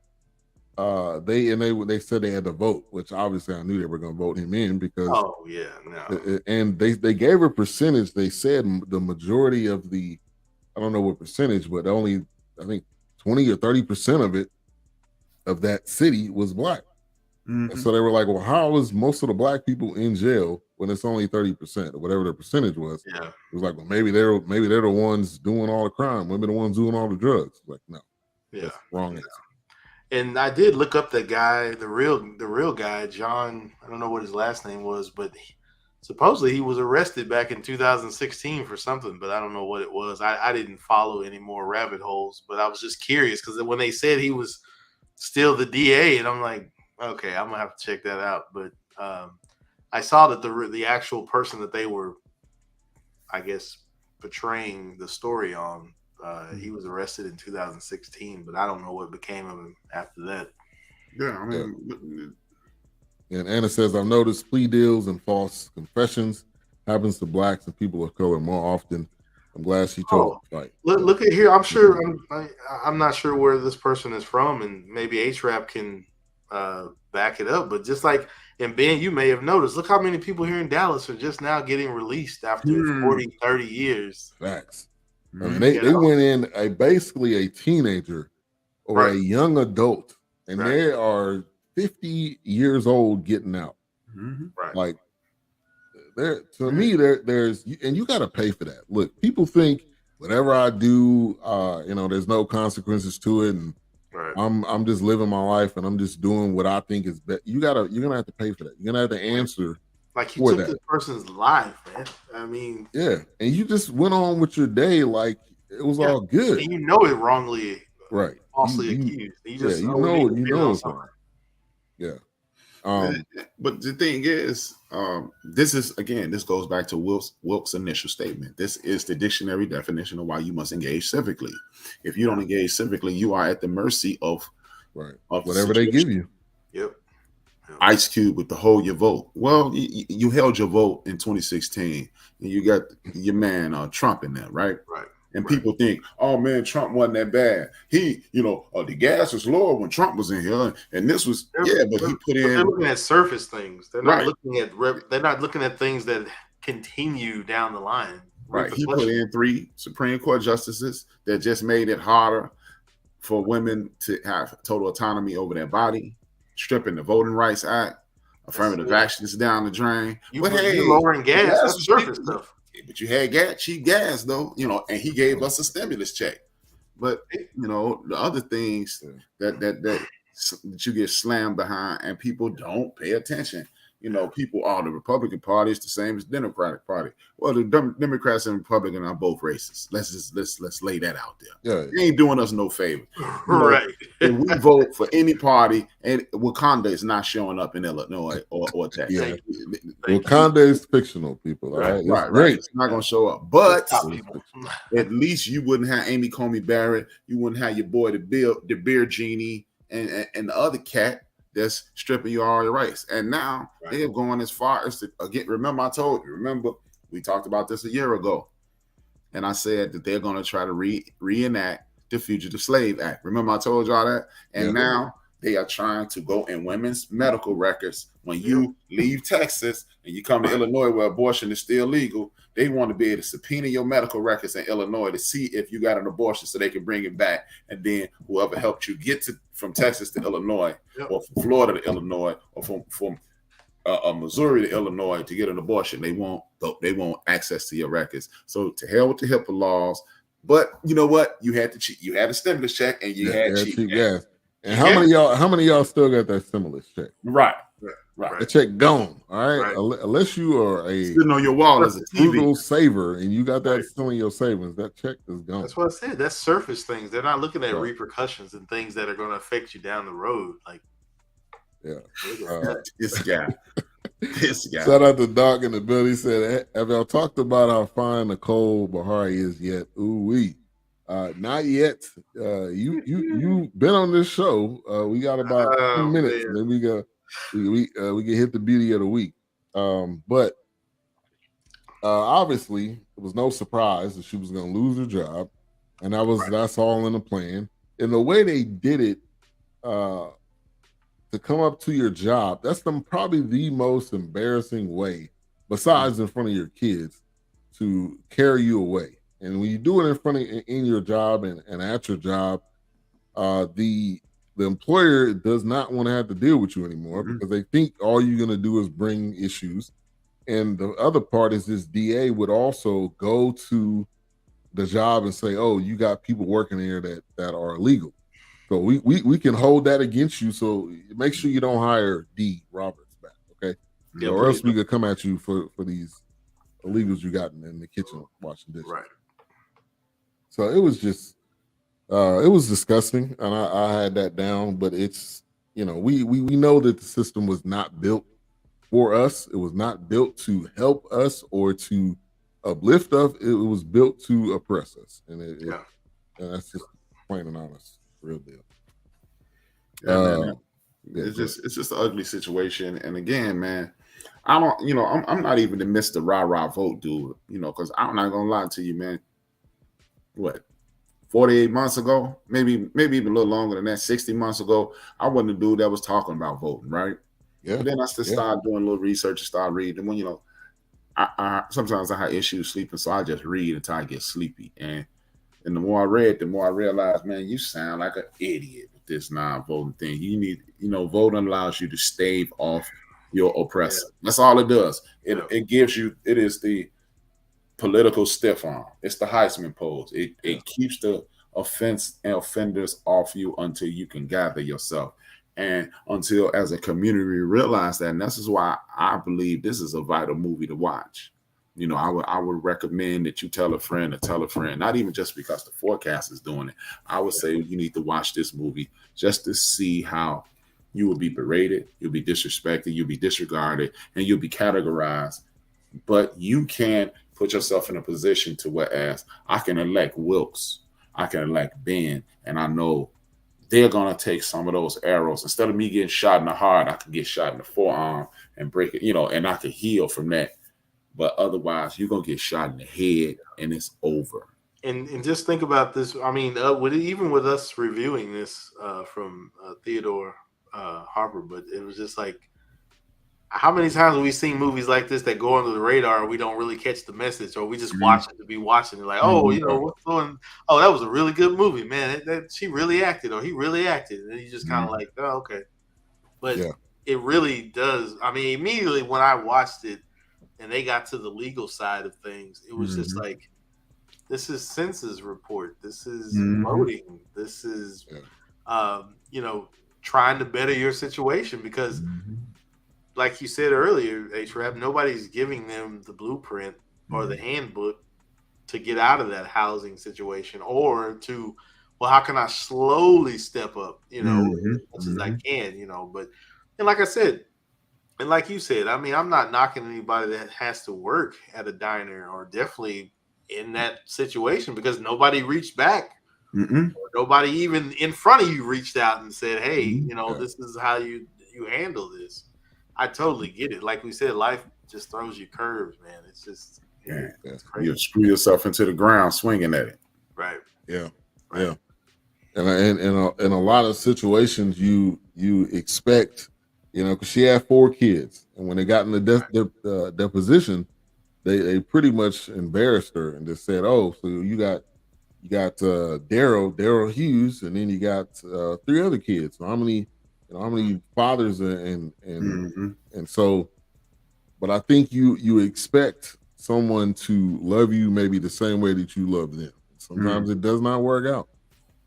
they said they had to vote, which obviously I knew they were going to vote him in because and they gave a percentage. They said the majority of the I don't know what percentage, but only I think 20 or 30% of that city was black. And so they were like, well, how is most of the black people in jail when it's only 30% or whatever the percentage was? Yeah. It was like, well, maybe they're the ones doing all the crime. Maybe the ones doing all the drugs. Like, no. Yeah. That's wrong answer. And I did look up that guy, the real guy, John. I don't know what his last name was, but supposedly he was arrested back in 2016 for something, but I don't know what it was. I didn't follow any more rabbit holes, but I was just curious because when they said he was still the DA, and I'm like, okay, I'm gonna have to check that out. But I saw that the actual person that they were, I guess, portraying the story on, he was arrested in 2016, but I don't know what became of him after that. Yeah, I mean, And Anna says, I've noticed plea deals and false confessions happens to blacks and people of color more often. I'm glad she told the fight. Look at here. I'm sure. I'm not sure where this person is from, and maybe H-Rap can back it up. But just like, and Ben, you may have noticed, look how many people here in Dallas are just now getting released after 40, 30 years. Facts. I mean, they went in basically a teenager or a young adult, and they are 50 years old getting out. Right. Like, to me, there's, and you got to pay for that. Look, people think whatever I do, there's no consequences to it, and I'm just living my life, and I'm just doing what I think is best. You're gonna have to pay for that. You're gonna have to answer. Like, you took this person's life, man. I mean, yeah, and you just went on with your day like it was all good. And you know it wrongly, right? Falsely accused. You just you know it's wrong. Yeah. But the thing is, this goes back to Wilkes' initial statement. This is the dictionary definition of why you must engage civically. If you don't engage civically, you are at the mercy of whatever they give you. Yep. Ice Cube with the hold your vote. Well, you held your vote in 2016, and you got your man Trump in there, right? Right. And people think, oh man, Trump wasn't that bad. He, the gas was lower when Trump was in here, and this was but he put in. They're looking at surface things. They're not looking at. They're not looking at things that continue down the line. Right. He put in 3 Supreme Court justices that just made it harder for women to have total autonomy over their body, stripping the Voting Rights Act, affirmative action is down the drain. You lowering gas. That's surface stuff. But you had cheap gas, though, and he gave us a stimulus check. But the other things that you get slammed behind, and people don't pay attention. People the Republican Party is the same as the Democratic Party. Well, the Democrats and Republicans are both racist. Let's lay that out there. Yeah, they ain't doing us no favor. Right. If we vote for any party, and Wakanda is not showing up in Illinois or Texas. Yeah. Wakanda is fictional, people. Right. Right. It's not going to show up. But at least you wouldn't have Amy Coney Barrett. You wouldn't have your boy the beer genie and the other cat that's stripping you all your rights. And now they have gone as far as to again. Remember, I told you. Remember, we talked about this a year ago, and I said that they're going to try to reenact the Fugitive Slave Act. Remember, I told y'all that. And now they are trying to go in women's medical records. When you leave Texas and you come to Illinois, where abortion is still legal, they want to be able to subpoena your medical records in Illinois to see if you got an abortion, so they can bring it back. And then whoever helped you get from Texas to Illinois, or from Florida to Illinois, or from Missouri to Illinois to get an abortion, they won't access to your records. So to hell with the HIPAA laws. But you know what? You had a stimulus check, and you had cheap gas. And how many of y'all still got that stimulus check? Right. The check gone. All right. Unless you are sitting on your wall as a frugal saver and you got that still in your savings, that check is gone. That's what I said. That's surface things. They're not looking at repercussions and things that are going to affect you down the road. Like, this guy. Shout out to Doc in the building. He said, have y'all talked about how fine Nicole Beharie is yet? Ooh-wee. Not yet. You've been on this show. We got about 10 minutes, and then we can hit the beauty of the week. But obviously, it was no surprise that she was going to lose her job, and that's all in the plan. And the way they did it, to come up to your job, that's probably the most embarrassing way, besides in front of your kids, to carry you away. And when you do it in front of in your job and at your job, the employer does not want to have to deal with you anymore because they think all you're going to do is bring issues. And the other part is this DA would also go to the job and say, "Oh, you got people working here that are illegal." So we can hold that against you. So make sure you don't hire D. Roberts back, okay? Yeah, or else we could come at you for these illegals you got in the kitchen washing dishes. Right. So it was just, it was disgusting, and I had that down. But it's, we know that the system was not built for us. It was not built to help us or to uplift us. It was built to oppress us, and and that's just plain and honest, real deal. Yeah, man. It's just an ugly situation. And again, man, I don't, I'm not even the Mr. Rah-Rah vote dude, because I'm not gonna lie to you, man. What, 48 months ago, maybe even a little longer than that, 60 months ago, I wasn't a dude that was talking about voting, right? Yeah. But then I just started doing a little research and started reading. And when I sometimes I have issues sleeping, so I just read until I get sleepy. And the more I read, the more I realized, man, you sound like an idiot with this non-voting thing. You need, voting allows you to stave off your oppressor. Yeah. That's all it does. It gives you, it is the political stiff arm. It's the Heisman pose. It keeps the offenders off you until you can gather yourself. And until as a community we realize that, and this is why I believe this is a vital movie to watch. I would recommend that you tell a friend, not even just because the forecast is doing it. I would say you need to watch this movie just to see how you will be berated, you'll be disrespected, you'll be disregarded, and you'll be categorized. But you can put yourself in a position to whereas I can elect Wilkes, I can elect Ben, and I know they're going to take some of those arrows. Instead of me getting shot in the heart, I can get shot in the forearm and break it, and I can heal from that. But otherwise, you're going to get shot in the head and it's over. And just think about this. I mean, even with us reviewing this from Theodora Harper, but it was just like, how many times have we seen movies like this that go under the radar and we don't really catch the message, or we just watch it to be watching it? Like, what's going? Oh, that was a really good movie, man. That she really acted, or he really acted, and you just kind of like, oh, okay. But it really does. I mean, immediately when I watched it and they got to the legal side of things, it was just like, this is census report. This is voting. This is, trying to better your situation because. Like you said earlier, H-Rap, nobody's giving them the blueprint or the handbook to get out of that housing situation or to, well, how can I slowly step up, as much as I can, but, and like I said, and like you said, I mean, I'm not knocking anybody that has to work at a diner or definitely in that situation because nobody reached back. Or nobody even in front of you reached out and said, hey, this is how you handle this. I totally get it. Like we said, life just throws you curves, man. It's just it's crazy. You screw yourself into the ground swinging at it. Right. Yeah. Right. Yeah. And in a lot of situations, you expect, because she had 4 kids, and when they got in the deposition, they pretty much embarrassed her and just said, "Oh, so you got Daryl Hughes, and then you got 3 other kids. So how many fathers and so, but I think you expect someone to love you maybe the same way that you love them. Sometimes it does not work out.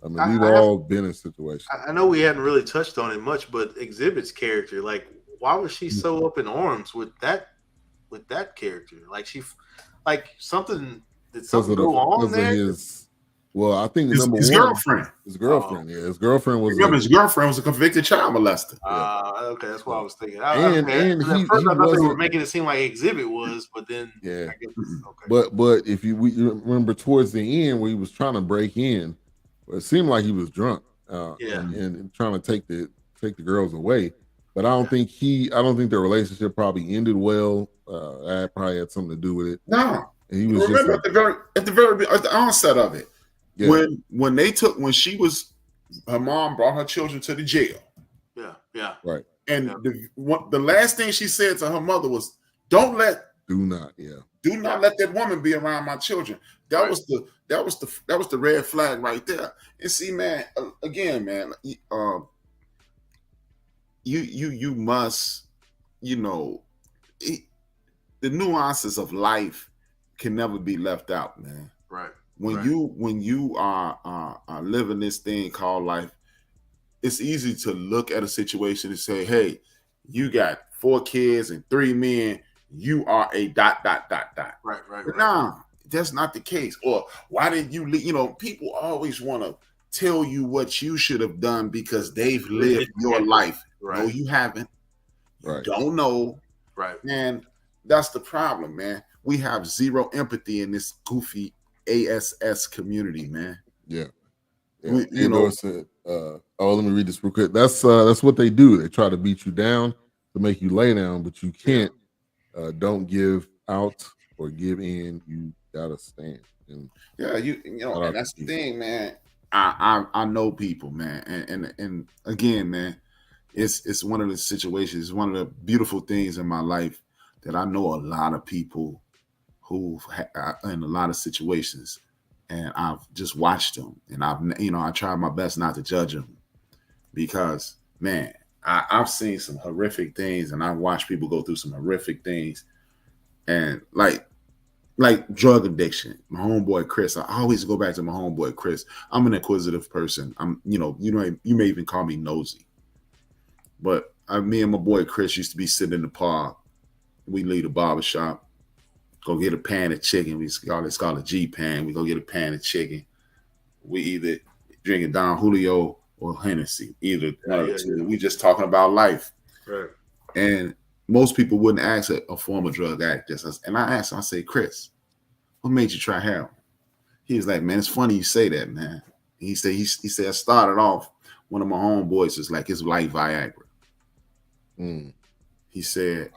I mean, we've all been in situations. I know we hadn't really touched on it much, but Exhibit's character, like, why was she so up in arms with that character? Like something go on there? Well, I think his girlfriend. His girlfriend, his girlfriend was. Remember, his girlfriend was a convicted child molester. Okay, that's what I was thinking. And at first I thought they were making it seem like Exhibit was, but then I guess okay. But if you remember towards the end where he was trying to break in, it seemed like he was drunk, and trying to take the girls away. But I don't think their relationship probably ended well. That probably had something to do with it. No, and he was remember at the onset of it. Yeah. When her mom brought her children to the jail. Yeah. Right. And the last thing she said to her mother was, Do not Do not let that woman be around my children. That was the red flag right there. And see, man, again, man, you must, the nuances of life can never be left out, man. Right. When you are living this thing called life, it's easy to look at a situation and say, hey, you got 4 kids and 3 men, you are a ... Right. But nah, that's not the case. Or why did you leave? People always want to tell you what you should have done because they've lived your life. Right. No, you haven't. Right. Don't know. Right. And that's the problem, man. We have zero empathy in this goofy ASS community, man. Yeah. Theodora said, let me read this real quick. That's what they do. They try to beat you down to make you lay down, but you can't. Don't give out or give in. You gotta stand. And and that's the thing, man. I know people, man, and again, man, it's one of the situations. It's one of the beautiful things in my life that I know a lot of people who in a lot of situations, and I've just watched them, and I try my best not to judge them because, man, I've seen some horrific things, and I've watched people go through some horrific things, and like drug addiction. My homeboy Chris, I always go back to my homeboy Chris. I'm an inquisitive person. You may even call me nosy, but me and my boy Chris used to be sitting in the park. We leave the barbershop, go get a pan of chicken. It's called a G pan. We go get a pan of chicken. We either drinking Don Julio or Hennessy. Either one of the two. We just talking about life. Right. And most people wouldn't ask a former drug addict this. And I asked him, I say, Chris, what made you try heroin? He was like, man, it's funny you say that, man. He said, I started off, one of my homeboys was like, it's like Viagra. He said,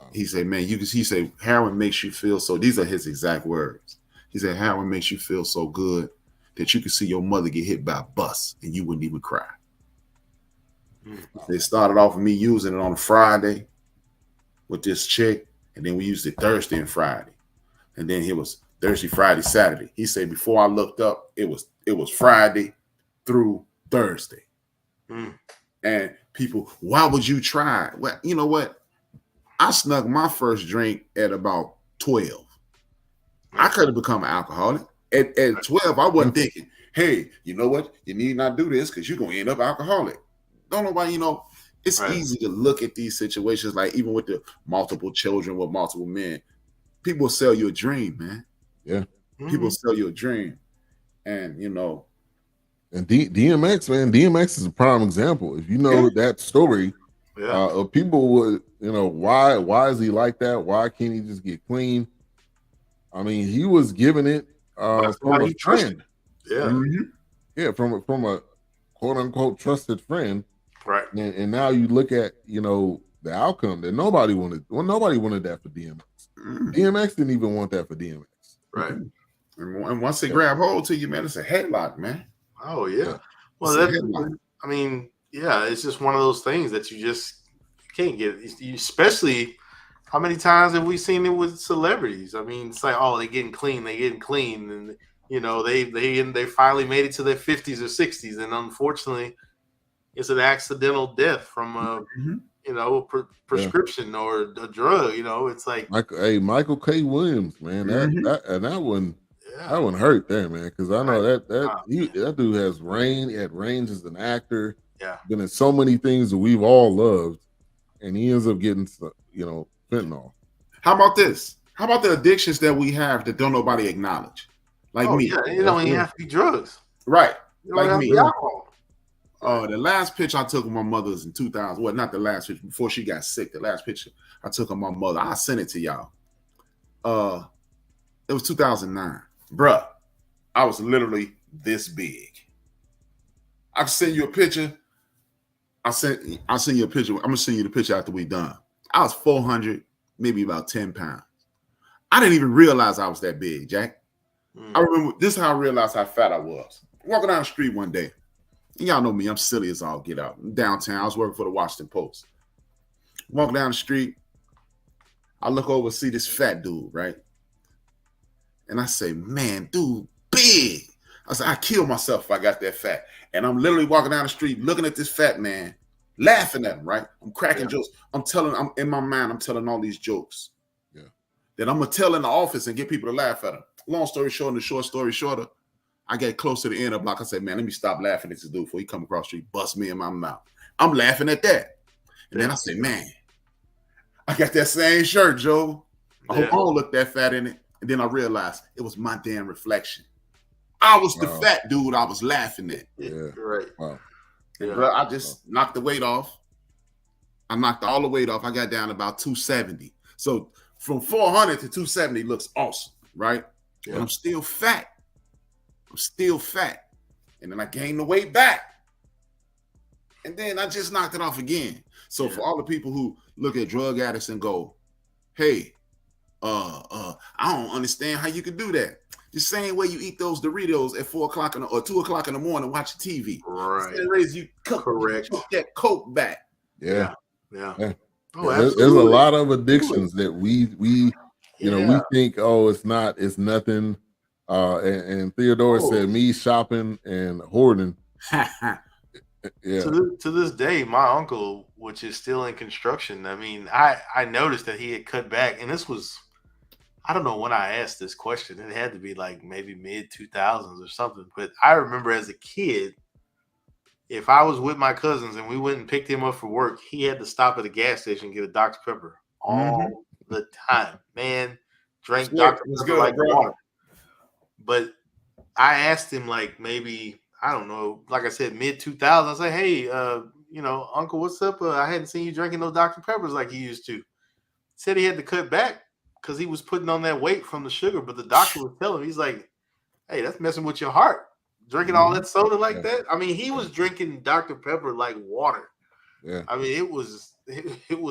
man, he said, heroin makes you feel so, these are his exact words. He said, heroin makes you feel so good that you could see your mother get hit by a bus and you wouldn't even cry. They started off with me using it on a Friday with this chick, and then we used it Thursday and Friday. And then it was Thursday, Friday, Saturday. He said, before I looked up, it was Friday through Thursday. And people, why would you try? Well, you know what? I snuck my first drink at about 12. I could have become an alcoholic. At 12, I wasn't thinking, hey, you know what? You need not do this because you're going to end up alcoholic. Don't nobody, it's easy to look at these situations, like even with the multiple children with multiple men. People sell you a dream, man. Yeah. People sell you a dream. And, And DMX, man, DMX is a prime example. If you know that story, people would, why is he like that? Why can't he just get clean? I mean, he was giving it from a friend. Yeah, from a quote unquote trusted friend. Right. Mm-hmm. And now you look at, the outcome that nobody wanted. Well, nobody wanted that for DMX. DMX didn't even want that for DMX. Right. And once they grab hold to you, man, it's a headlock, man. Oh yeah. Well, it's just one of those things that you just can't get. Especially, how many times have we seen it with celebrities? I mean, it's like, oh, they're getting clean, and they finally made it to their 50s or 60s, and unfortunately, it's an accidental death from a prescription or a drug. It's like Michael K. Williams, man. That one hurt there, man, because I know that dude has range as an actor. Yeah, been in so many things that we've all loved, and he ends up getting fentanyl. How about this? How about the addictions that we have that don't nobody acknowledge? Like me. Yeah, it don't even have to be drugs. Right. Like me. Alcohol. The last picture I took of my mother's in 2000. Well, not the last picture, before she got sick. The last picture I took of my mother. I sent it to y'all. It was 2009. Bruh, I was literally this big. I can send you a picture. I'll send you a picture. I'm gonna send you the picture after we done. I was 400, maybe about 10 pounds. I didn't even realize I was that big, Jack. I remember, this is how I realized how fat I was. Walking down the street one day. And y'all know me, I'm silly as all get out. Downtown, I was working for the Washington Post. Walking down the street, I look over, see this fat dude, right? And I say, man, dude, big. I said, I kill myself if I got that fat. And I'm literally walking down the street looking at this fat man, laughing at him, right? I'm cracking jokes. I'm in my mind, I'm telling all these jokes. Yeah. That I'm going to tell in the office and get people to laugh at him. Long story short, and the short story shorter, I get close to the end of the block. I said, man, let me stop laughing at this dude before he come across the street, bust me in my mouth. I'm laughing at that. And then I say, man, I got that same shirt, Joe. I hope I don't look that fat in it. And then I realized it was my damn reflection. I was the fat dude I was laughing at. Yeah, right. Wow. And bro, I just knocked the weight off. I knocked all the weight off. I got down about 270. So from 400 to 270 looks awesome, right? Yeah. But I'm still fat. And then I gained the weight back. And then I just knocked it off again. So for all the people who look at drug addicts and go, hey, I don't understand how you could do that. The same way you eat those Doritos at 4 o'clock or 2 o'clock in the morning watching TV. Right. The same way you cook that Coke back. Yeah. Oh, there's a lot of addictions that we we think, oh, it's nothing. And Theodora said me shopping and hoarding. Yeah. To this day, my uncle, which is still in construction, I mean, I noticed that he had cut back, and this was, I don't know when I asked this question. It had to be like maybe mid 2000s or something. But I remember as a kid, if I was with my cousins and we went and picked him up for work, he had to stop at a gas station and get a Dr. Pepper all the time. Man, drank Dr. Pepper like water. But I asked him like maybe, I don't know, like I said, mid 2000s. I said, hey, Uncle, what's up? I hadn't seen you drinking no Dr. Peppers like you used to. Said he had to cut back because he was putting on that weight from the sugar. But the doctor was telling him, he's like, hey, that's messing with your heart. Drinking all that soda like that. I mean, he was drinking Dr. Pepper like water. Yeah. I mean, it was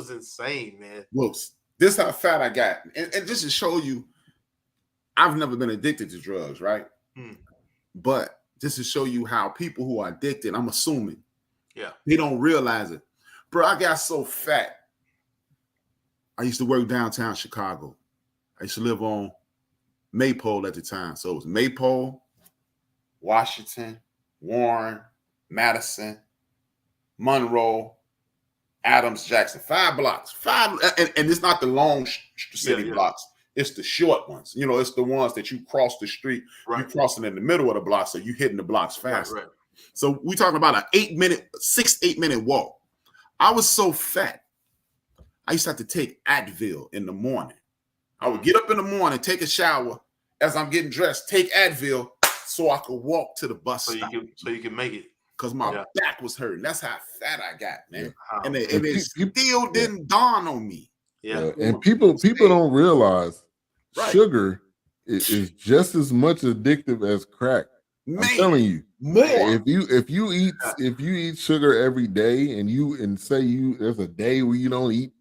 insane, man. Look, this is how fat I got. And just to show you, I've never been addicted to drugs, right? But just to show you how people who are addicted, I'm assuming, they don't realize it. Bro, I got so fat. I used to work downtown Chicago. I used to live on Maypole at the time. So it was Maypole, Washington, Warren, Madison, Monroe, Adams, Jackson. 5 blocks. And it's not the long city blocks. It's the short ones. You know, it's the ones that you cross the street. Right. You're crossing in the middle of the block, so you're hitting the blocks fast. Right. So we're talking about an 8 minute walk. I was so fat. I used to have to take Advil in the morning. I would get up in the morning, take a shower. As I'm getting dressed, take Advil so I could walk to the bus stop. So you can make it. Because my back was hurting. That's how fat I got, man. And it still didn't dawn on me. Yeah. And people don't realize sugar is just as much addictive as crack. Man, I'm telling you. More. If you eat sugar every day and say there's a day where you don't eat,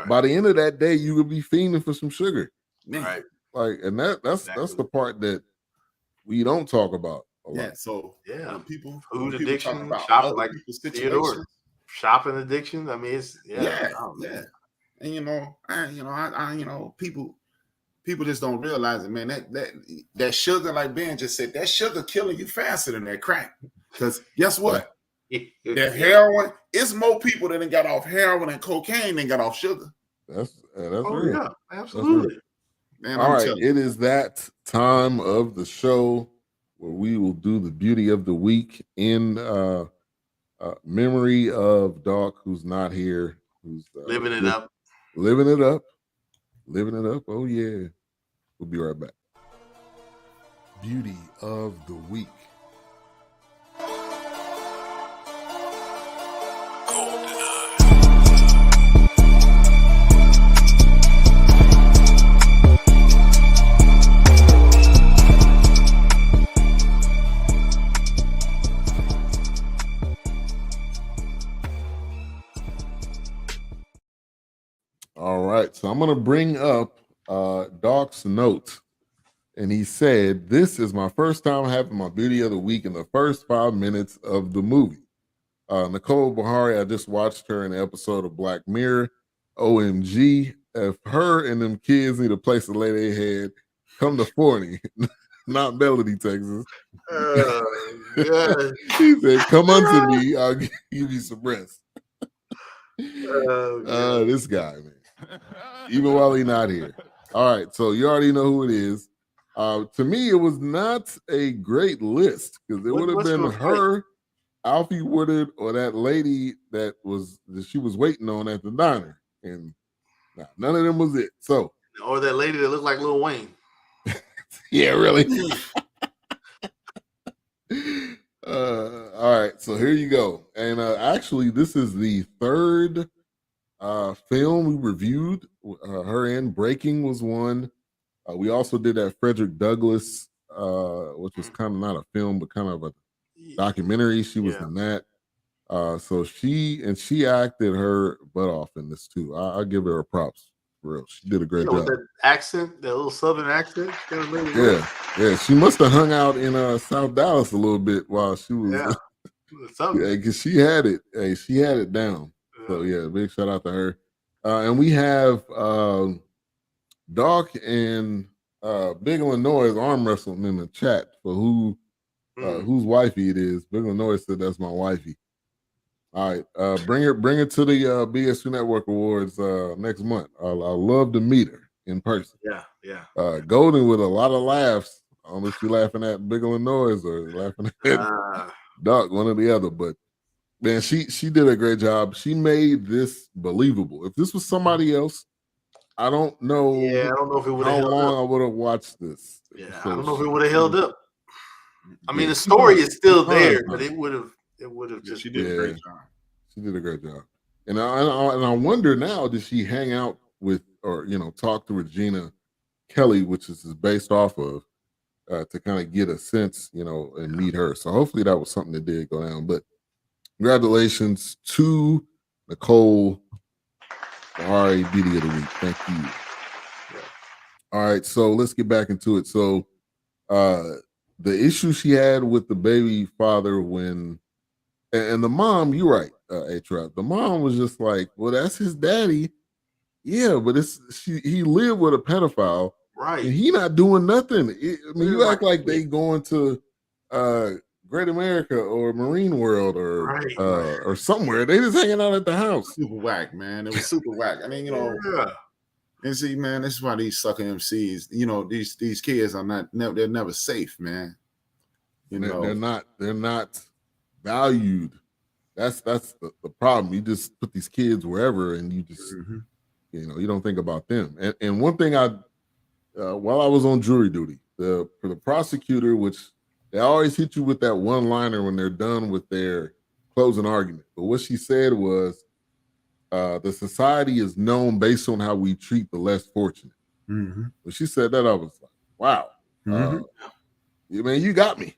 by the end of that day you will be fiending for some sugar. Right. Like, and that's the part that we don't talk about a lot. Yeah. So people food addiction, shopping, like Theodora, shopping addiction. I mean, it's And people just don't realize it, man. That sugar, like Ben just said, that sugar killing you faster than that crack. Because guess what? The heroin, it's more people that got off heroin and cocaine than got off sugar. That's real. Yeah, absolutely. Man, all right, it is that time of the show where we will do the beauty of the week in memory of Doc, who's not here, who's living it up. Oh yeah. We'll be right back. Beauty of the week. All right, so I'm going to bring up Doc's note, and he said, this is my first time having my beauty of the week in the first 5 minutes of the movie. Nicole Beharie, I just watched her in an episode of Black Mirror. OMG, if her and them kids need a place to lay their head, come to Forney, not Melody, Texas. Yeah. He said, "Come unto me, I'll give you some rest." This guy, man. Even while he's not here. All right, so you already know who it is. To me, it was not a great list because it would have been her, Alfie Woodard, or that lady that she was waiting on at the diner, and none of them was it. So, or that lady that looked like Lil Wayne. Yeah, really. All right, so here you go. And actually, this is the third film we reviewed. Her in Breaking was one. We also did that Frederick Douglass, which was kind of not a film, but kind of a documentary. She was in that. So she acted her butt off in this too. I'll give her props. For real. She did a great job. With that accent, that little southern accent. Yeah. She must have hung out in South Dallas a little bit while she was. Yeah, because she had it. Hey, she had it down. So yeah, big shout out to her. And we have Doc and Big Illinois arm wrestling in the chat for whose wifey it is. Big Illinois said that's my wifey. All right, bring it to the BS2 Network Awards next month. I'll love to meet her in person. Yeah. Golden with a lot of laughs. I don't know if she's laughing at Big Illinois or laughing at Doc, one or the other. But man, she did a great job. She made this believable. If this was somebody else, I don't know. Yeah, I don't know if it would have how long I would have watched this. Yeah, so I don't know if it would have held up. I mean, the story is still there, but it would have. Just. She did a great job. She did a great job. And I wonder now, did she hang out with or talk to Regina Kelly, which is based off of, to kind of get a sense, and meet her. So hopefully that was something that did go down. But congratulations to Nicole Beharie, Beauty of the Week. Thank you. All right, so let's get back into it. So the issue she had with the baby father and the mom, you're right, A-Trap. The mom was just like, well, that's his daddy. Yeah, but he lived with a pedophile. Right. And he not doing nothing. You act like they going to Great America or Marine World or somewhere. They just hanging out at the house. Super whack, man. It was super whack. I mean, and see, man, this is why these sucker MCs, these kids are they're never safe, man. They're not valued. That's the problem. You just put these kids wherever, and you just you don't think about them. And one thing while I was on jury duty, for the prosecutor, which they always hit you with that one-liner when they're done with their closing argument. But what she said was, the society is known based on how we treat the less fortunate. When she said that, I was like, wow. Man, you got me.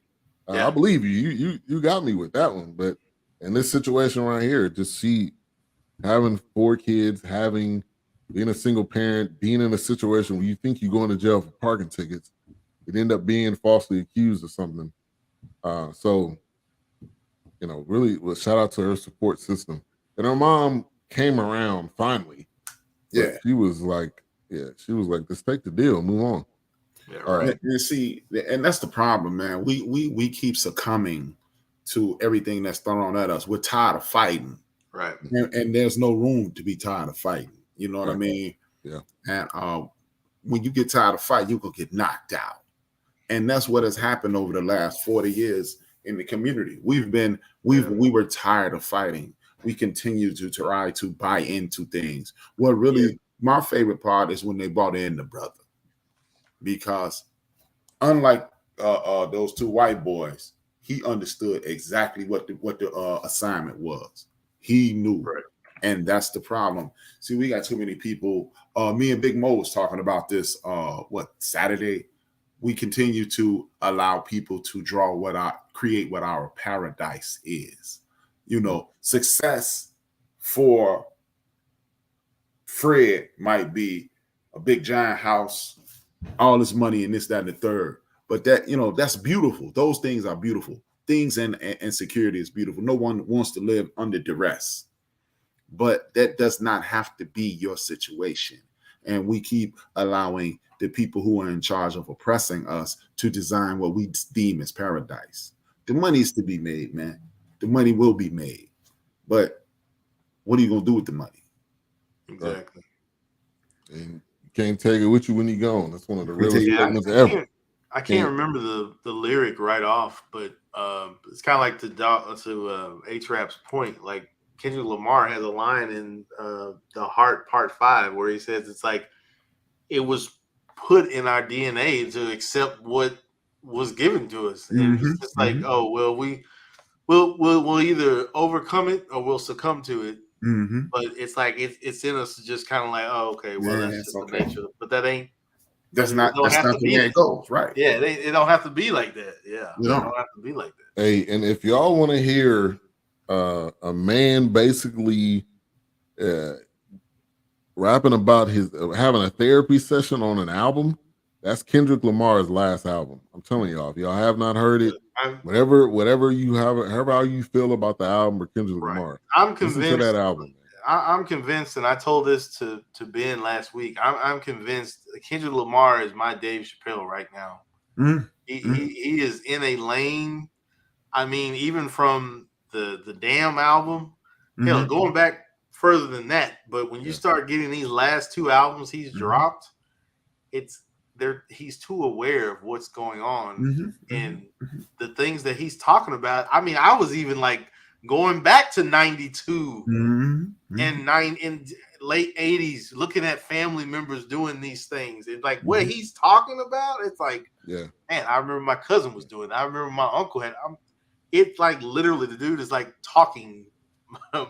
I believe you. You got me with that one. But in this situation right here, just she having 4 kids, being a single parent, being in a situation where you think you're going to jail for parking tickets, it end up being falsely accused of something. So, really, shout out to her support system. And her mom came around finally. Yeah, she was like, let's take the deal, move on. Yeah, right. All right. And see, and that's the problem, man. We keep succumbing to everything that's thrown at us. We're tired of fighting, right? And there's no room to be tired of fighting. You know what I mean? Yeah. And when you get tired of fighting, you could get knocked out. And that's what has happened over the last 40 years in the community. We were tired of fighting. We continue to try to buy into things. What really my favorite part is when they brought in the brother, because unlike those 2 white boys, he understood exactly what the assignment was. He knew. Right. And that's the problem. See, we got too many people. Me and Big Mo was talking about this. Saturday? We continue to allow people to create what our paradise is. Success for Fred might be a big giant house, all this money, and this, that, and the third. But that's beautiful. Those things are beautiful. Things and security is beautiful. No one wants to live under duress. But that does not have to be your situation. and we keep allowing the people who are in charge of oppressing us to design what we deem as paradise. The money is to be made, man. The money will be made. But what are you going to do with the money? Exactly. And you can't take it with you when you're gone. That's one of the realest statements ever. I can't remember the lyric right off, but it's kind of like to A-Trap's point. Like Kendrick Lamar has a line in The Heart Part 5 where he says it's like it was put in our DNA to accept what was given to us, and it's just like, oh well, we'll either overcome it or we'll succumb to it. But it's like it's in us to just kind of like, oh okay, well that's just the nature, but that's not the way it goes, right? Yeah, it don't have to be like that. Yeah, it don't have to be like that. Hey, and if y'all want to hear a man basically rapping about his having a therapy session on an album, that's Kendrick Lamar's last album. I'm telling y'all, if y'all have not heard it, whatever you have, however you feel about the album or Kendrick Lamar, I'm convinced. Listen to that album. I'm convinced, and I told this to Ben last week. I'm convinced Kendrick Lamar is my Dave Chappelle right now. He is in a lane. I mean, even from the Damn album, hell, going back further than that. But when you start getting these last two albums he's dropped, he's too aware of what's going on and the things that he's talking about. I mean, I was even like going back to 92 and in late 80s, looking at family members doing these things. It's like what he's talking about. It's like, man, I remember my cousin was doing it. I remember my uncle had. It's like literally the dude is like talking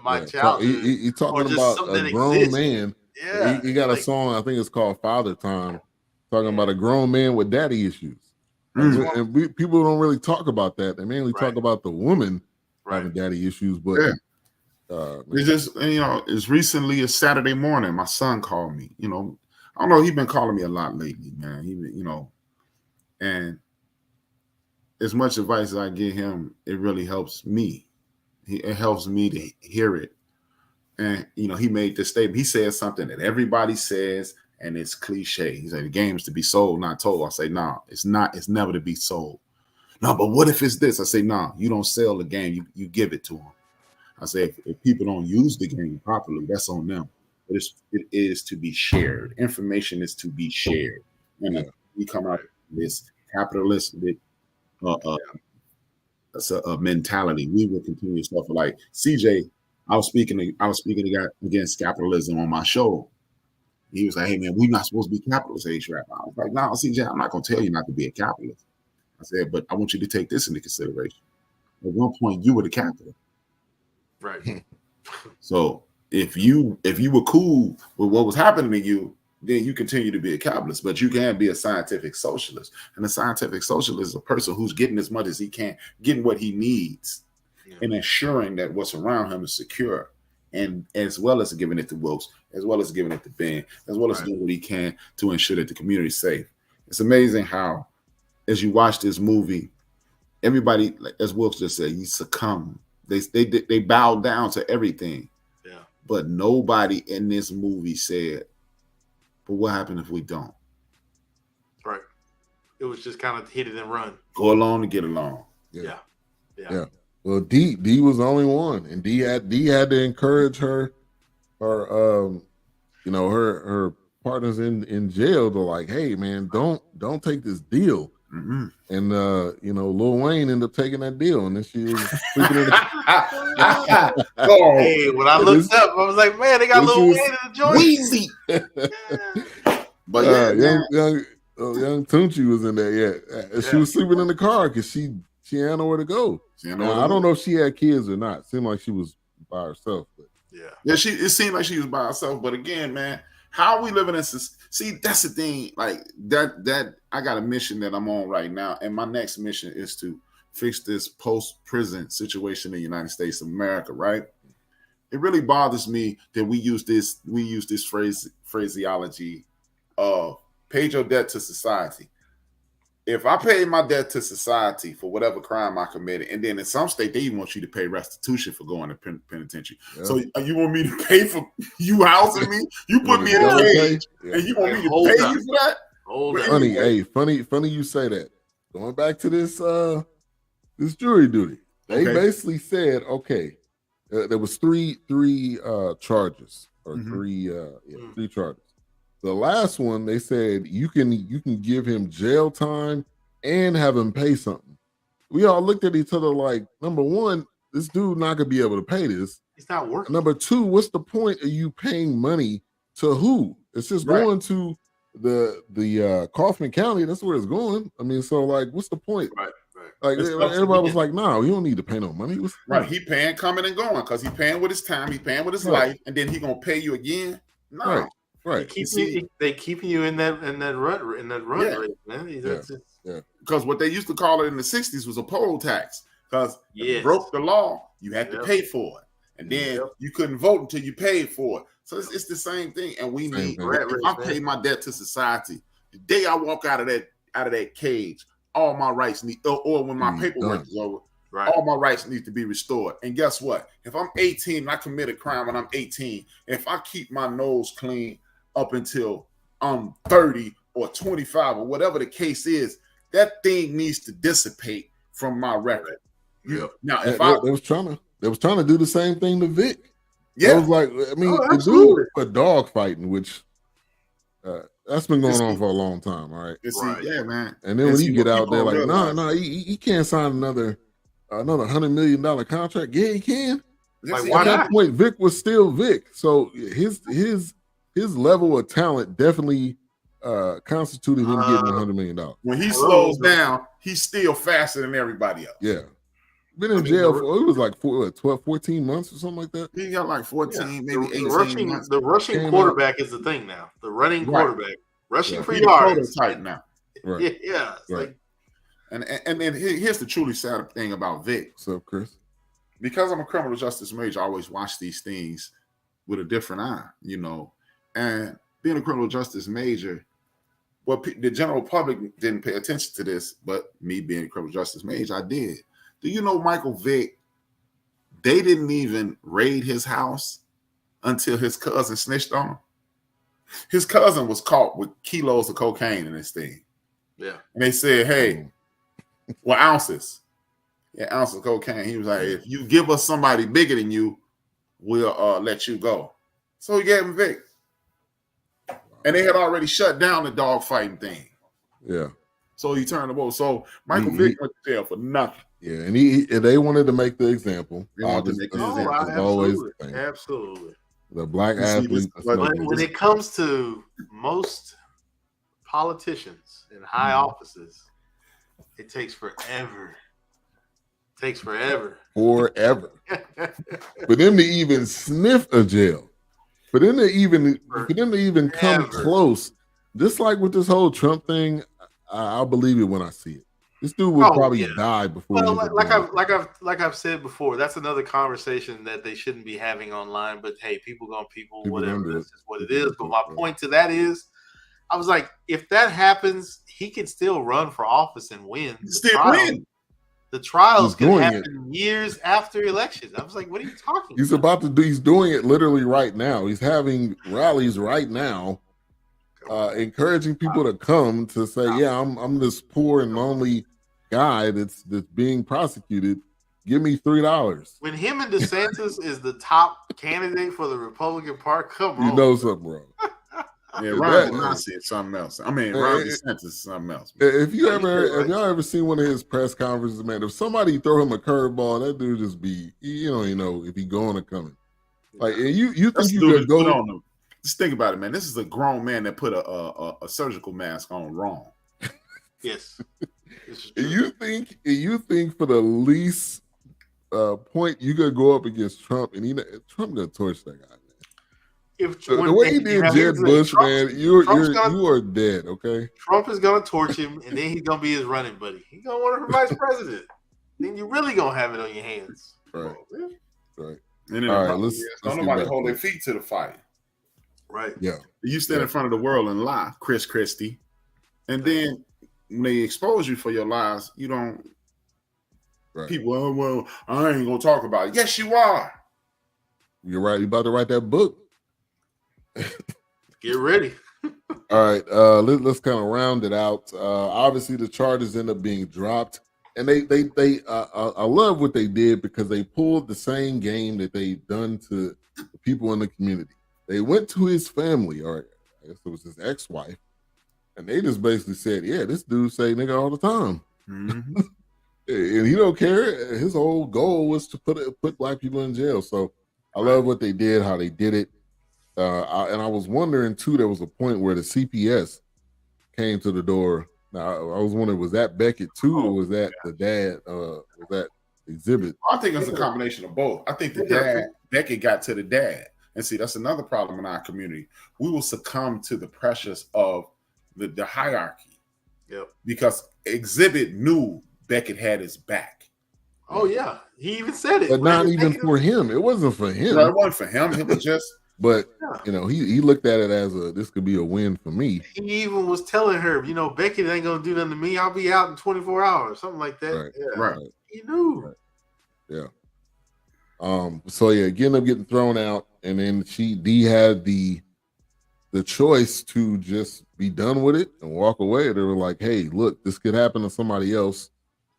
my childhood. He talking about a grown man. Yeah, he got a song. I think it's called Father Time. Talking about a grown man with daddy issues. And people don't really talk about that. They mainly talk about the woman having daddy issues. But it's just, as recently as Saturday morning, my son called me. I don't know. He's been calling me a lot lately, man. And as much advice as I give him, it really helps me. It helps me to hear it. And, he made this statement. He said something that everybody says, and it's cliche. He said, the game is to be sold, not told. I say, no, it's not. It's never to be sold. No, but what if it's this? I say, no, you don't sell the game. You give it to them. I say, if people don't use the game properly, that's on them. But it is to be shared. Information is to be shared. And we come out of this capitalistic mentality. We will continue stuff like CJ. I was speaking against capitalism on my show. He was like, hey, man, we're not supposed to be capitalists, A-Trap. I was like, no, CJ, I'm not going to tell you not to be a capitalist. I said, but I want you to take this into consideration. At one point, you were the capital. Right. So if you were cool with what was happening to you, then you continue to be a capitalist. But you can be a scientific socialist. And a scientific socialist is a person who's getting as much as he can, getting what he needs, and ensuring that what's around him is secure. And as well as giving it to Wilkes, as well as giving it to Ben, as well as doing what he can to ensure that the community is safe. It's amazing how, as you watch this movie, everybody, as Wilkes just said, he succumbed. They bowed down to everything. Yeah. But nobody in this movie said, but what happened if we don't? Right. It was just kind of hit it and run. Go along to get along. Yeah. Well, D was the only one, and D had to encourage her partners in jail to like, hey man, don't take this deal. And Lil Wayne ended up taking that deal, and then she was sleeping in the Hey, when I looked up, I was like, man, they got Lil Wayne in the joint. Weezy. But young Tunchi was in there. She was sleeping in the car because she had nowhere to go. Now, I don't know if she had kids or not. It seemed like she was by herself. But it seemed like she was by herself. But again, man, how are we living in? See, that's the thing. Like that I got a mission that I'm on right now, and my next mission is to fix this post-prison situation in the United States of America. Right? It really bothers me that we use this phraseology of pay your debt to society. if I paid my debt to society for whatever crime I committed, and then in some state they even want you to pay restitution for going to penitentiary. Yeah. So you want me to pay for you housing me? You put me in a cage, and you want me to pay you for that? Funny you say that. Going back to this this jury duty, they basically said, there was three charges or three charges. The last one, they said you can give him jail time and have him pay something. We all looked at each other like, number one, this dude not gonna be able to pay this. He's not working. Number two, what's the point of you paying money to who? It's just going to the Kaufman County. That's where it's going. I mean, so like, what's the point? Right. Like everybody was like, "No, you don't need to pay no money." He paying coming and going because he paying with his time, he paying with his life, and then he gonna pay you again. No. Right. They keeping you in that run rate, man. Because what they used to call it in the 60s was a poll tax. Because if you broke the law, you had to pay for it. And then you couldn't vote until you paid for it. So it's the same thing. And we need if I pay my debt to society, the day I walk out of that cage, all my rights need or when my paperwork is over, all my rights need to be restored. And guess what? If I'm 18 and I commit a crime when I'm 18, if I keep my nose clean up until I'm 30 or 25 or whatever the case is, that thing needs to dissipate from my record. Now, if they was trying to do the same thing to Vic. Yeah, I was like, I mean, the dude for dog fighting, which that's been going on for a long time. All right, yeah, man. And then when you get out there, like, no, he can't sign another $100 million contract. Yeah, he can. Like, at that point, Vic was still Vic. So his level of talent definitely constituted him getting $100 million. When he slows down, he's still faster than everybody else. Yeah. Been in jail for, it was like 14 months or something like that. He got like 14, maybe 18 months. The rushing quarterback is the thing now. The running quarterback. Rushing for yards. Type now. Right. Yeah. Like, and then here's the truly sad thing about Vic. What's up, Chris? Because I'm a criminal justice major, I always watch these things with a different eye, And being a criminal justice major, the general public didn't pay attention to this, but me being a criminal justice major, I did. Do you know Michael Vick? They didn't even raid his house until his cousin snitched on him. His cousin was caught with kilos of cocaine in this thing. Yeah. And they said, hey, ounces. Yeah, ounces of cocaine. He was like, if you give us somebody bigger than you, we'll let you go. So he gave him Vic. And they had already shut down the dog fighting thing. Yeah. So he turned the ball. So Michael Vick went to jail for nothing. Yeah, and they wanted to make the example. Absolutely. The black athlete. But when it comes to most politicians in high offices, it takes forever. Forever. For them to even sniff a jail. For them to even come close. Just like with this whole Trump thing, I'll believe it when I see it. This dude will probably die before. Well, like I've said before, that's another conversation that they shouldn't be having online. But hey, people, whatever. This is what it is. But my point to that is, I was like, if that happens, he can still run for office and win. The trials can happen years after elections. I was like, what are you talking about? He's doing it literally right now. He's having rallies right now, encouraging people to come to say, yeah, I'm this poor and lonely guy that's being prosecuted. Give me $3. When him and DeSantis is the top candidate for the Republican Party, come on. You know something, bro. Yeah, Ron DeSantis is something else. I mean, Ron DeSantis is something else. If y'all ever seen one of his press conferences, man, if somebody throw him a curveball, that dude just be, you don't even know if he going or coming. Like, and you think you could go on them. Just think about it, man. This is a grown man that put a surgical mask on wrong. Yes. You think for the least point you could go up against Trump, and Trump gonna torch that guy. The way he did Jeb Bush, man, you are dead. Okay. Trump is gonna torch him, and then he's gonna be his running buddy. He's gonna run for vice president. Then you're really gonna have it on your hands. Right. Right. And then let's nobody hold their feet to the fight. Right. Yeah. You stand in front of the world and lie, Chris Christie, and then when they expose you for your lies, you don't. Right. People, oh, well, I ain't gonna talk about it. Yes, you are. You're right. You about to write that book. Get ready. All right. Let's kind of round it out. Obviously, the charges end up being dropped, and I love what they did because they pulled the same game that they've done to the people in the community. They went to his family, or I guess it was his ex-wife, and they just basically said, "Yeah, this dude say nigga all the time." Mm-hmm. And he don't care. His whole goal was to put black people in jail. So I love what they did, how they did it. And I was wondering too. There was a point where the CPS came to the door. Now I was wondering, was that Beckett too, or was that the dad? Was that Exhibit? I think it's a combination of both. I think the dad, Beckett, got to the dad, and see that's another problem in our community. We will succumb to the pressures of the hierarchy. Yep. Because Exhibit knew Beckett had his back. Oh yeah, he even said it. But not even for him. It wasn't for him. No, it wasn't for him. It was just. But he looked at it as this could be a win for me. He even was telling her, Beckett ain't gonna do nothing to me. I'll be out in 24 hours, something like that. Right. Yeah. Right. He knew. Right. Yeah. So ended up getting thrown out, and then D had the choice to just be done with it and walk away. They were like, "Hey, look, this could happen to somebody else.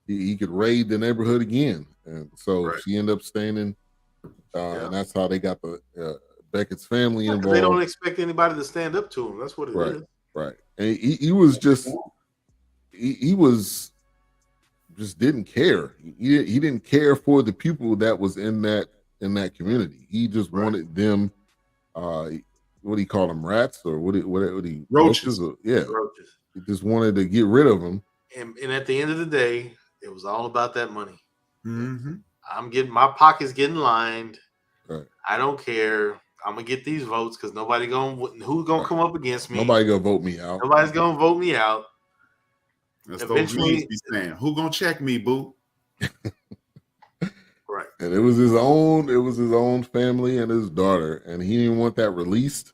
He could raid the neighborhood again." And so she ended up staying in, and that's how they got the Beckett's family involved. They don't expect anybody to stand up to him. That's what it is. Right. And he was just he was just didn't care. He didn't care for the people that was in that community. He just wanted them. What do you call them? Rats or what? Roaches? Roaches. He just wanted to get rid of them. And at the end of the day, it was all about that money. Mm-hmm. My pocket's getting lined. Right. I don't care. I'm gonna get these votes because who's gonna come up against me? Nobody gonna vote me out. Nobody's gonna vote me out. That's eventually be saying, "Who gonna check me, boo?" Right. And it was his own family and his daughter, and he didn't want that released.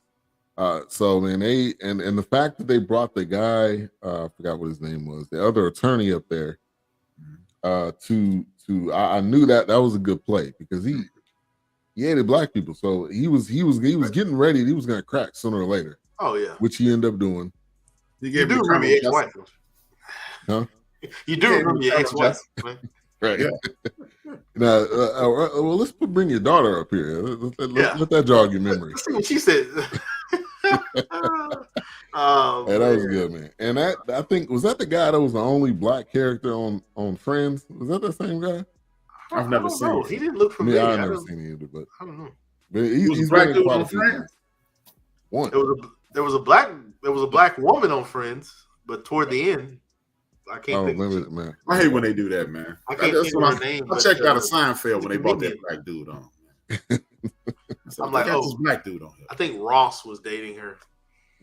So man, and the fact that they brought the guy, I forgot what his name was, the other attorney up there, I knew that was a good play because he hated black people, so he was getting ready. He was gonna crack sooner or later. Oh yeah, which he ended up doing. You do remember your ex-wife, huh? You do remember your ex-wife, right? Yeah. Now, well, let's bring your daughter up here. Let that jog your memory. Let's see what she said. Hey, that was good, man. And I think was that the guy that was the only black character on Friends? Was that the same guy? I've never seen him. He didn't look familiar. I've never seen him either, but I don't know. But he's black dude on Friends. One. There was a black woman on Friends, but toward the end, I can't think of it, man. I hate when they do that, man. I can't think of her name. I checked out a Seinfeld when they brought that black dude on. I'm like, this black dude on here. I think Ross was dating her.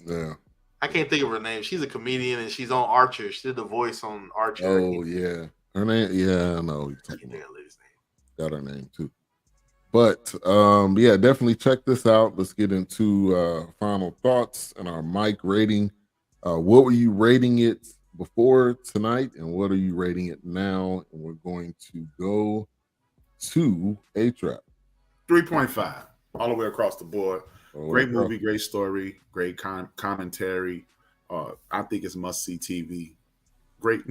Yeah. I can't think of her name. She's a comedian and she's on Archer. She did the voice on Archer. Oh yeah, her name. Yeah, I know. Got her name too. But yeah, definitely check this out. Let's get into final thoughts and our mic rating. What were you rating it before tonight, and what are you rating it now? And we're going to go to A-Trap. 3.5 all the way across the board. Great movie, great story, great commentary. I think it's must-see TV. Great,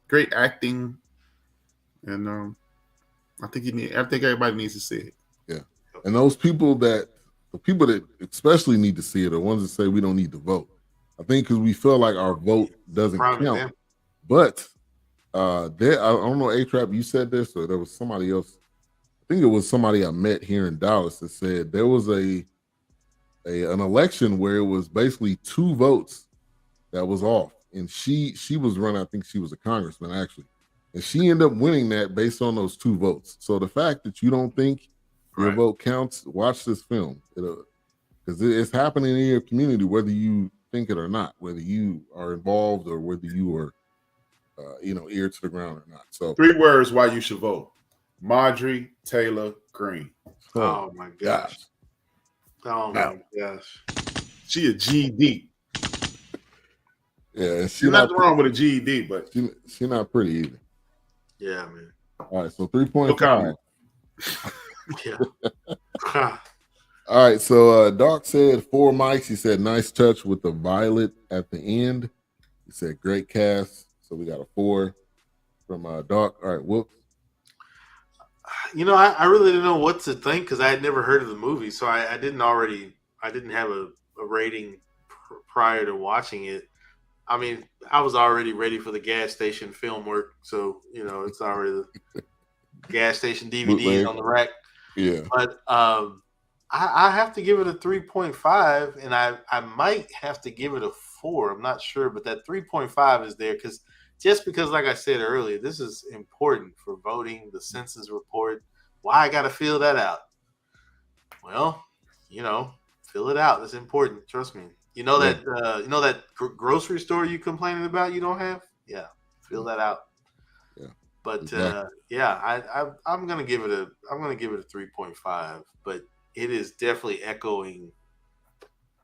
great acting, and I think everybody needs to see it. Yeah, and the people that especially need to see it are ones that say we don't need to vote. I think because we feel like our vote doesn't count. But I don't know, A-Trap, you said this, or there was somebody else. I think it was somebody I met here in Dallas that said there was an election where it was basically 2 votes that was off, and she was running. I think she was a congressman actually, and she ended up winning that based on those 2 votes. So the fact that you don't think your vote counts, watch this film, because it's happening in your community, whether you think it or not, whether you are involved or whether you are, ear to the ground or not. So 3 words why you should vote: Marjorie Taylor Greene. Oh my gosh. Oh my gosh. She a GD. Yeah, There's nothing wrong with a GED, but she not pretty either. Yeah, man. All right, so 3.5. Yeah. All right, so Doc said 4 mics. He said nice touch with the violet at the end. He said great cast. So we got a 4 from Doc. All right, whoops. I really didn't know what to think because I had never heard of the movie, so I didn't have a rating prior to watching it. I mean, I was already ready for the gas station film work, so it's already the gas station DVDs on the rack. Yeah, but I have to give it a 3.5, and I might have to give it a 4. I'm not sure, but that 3.5 is there because, like I said earlier, this is important for voting, the census report. Why I got to fill that out? Well, fill it out. That's important. Trust me. That grocery store you complaining about you don't have? Yeah, fill that out. Yeah. But exactly. I'm gonna give it a 3.5. But it is definitely echoing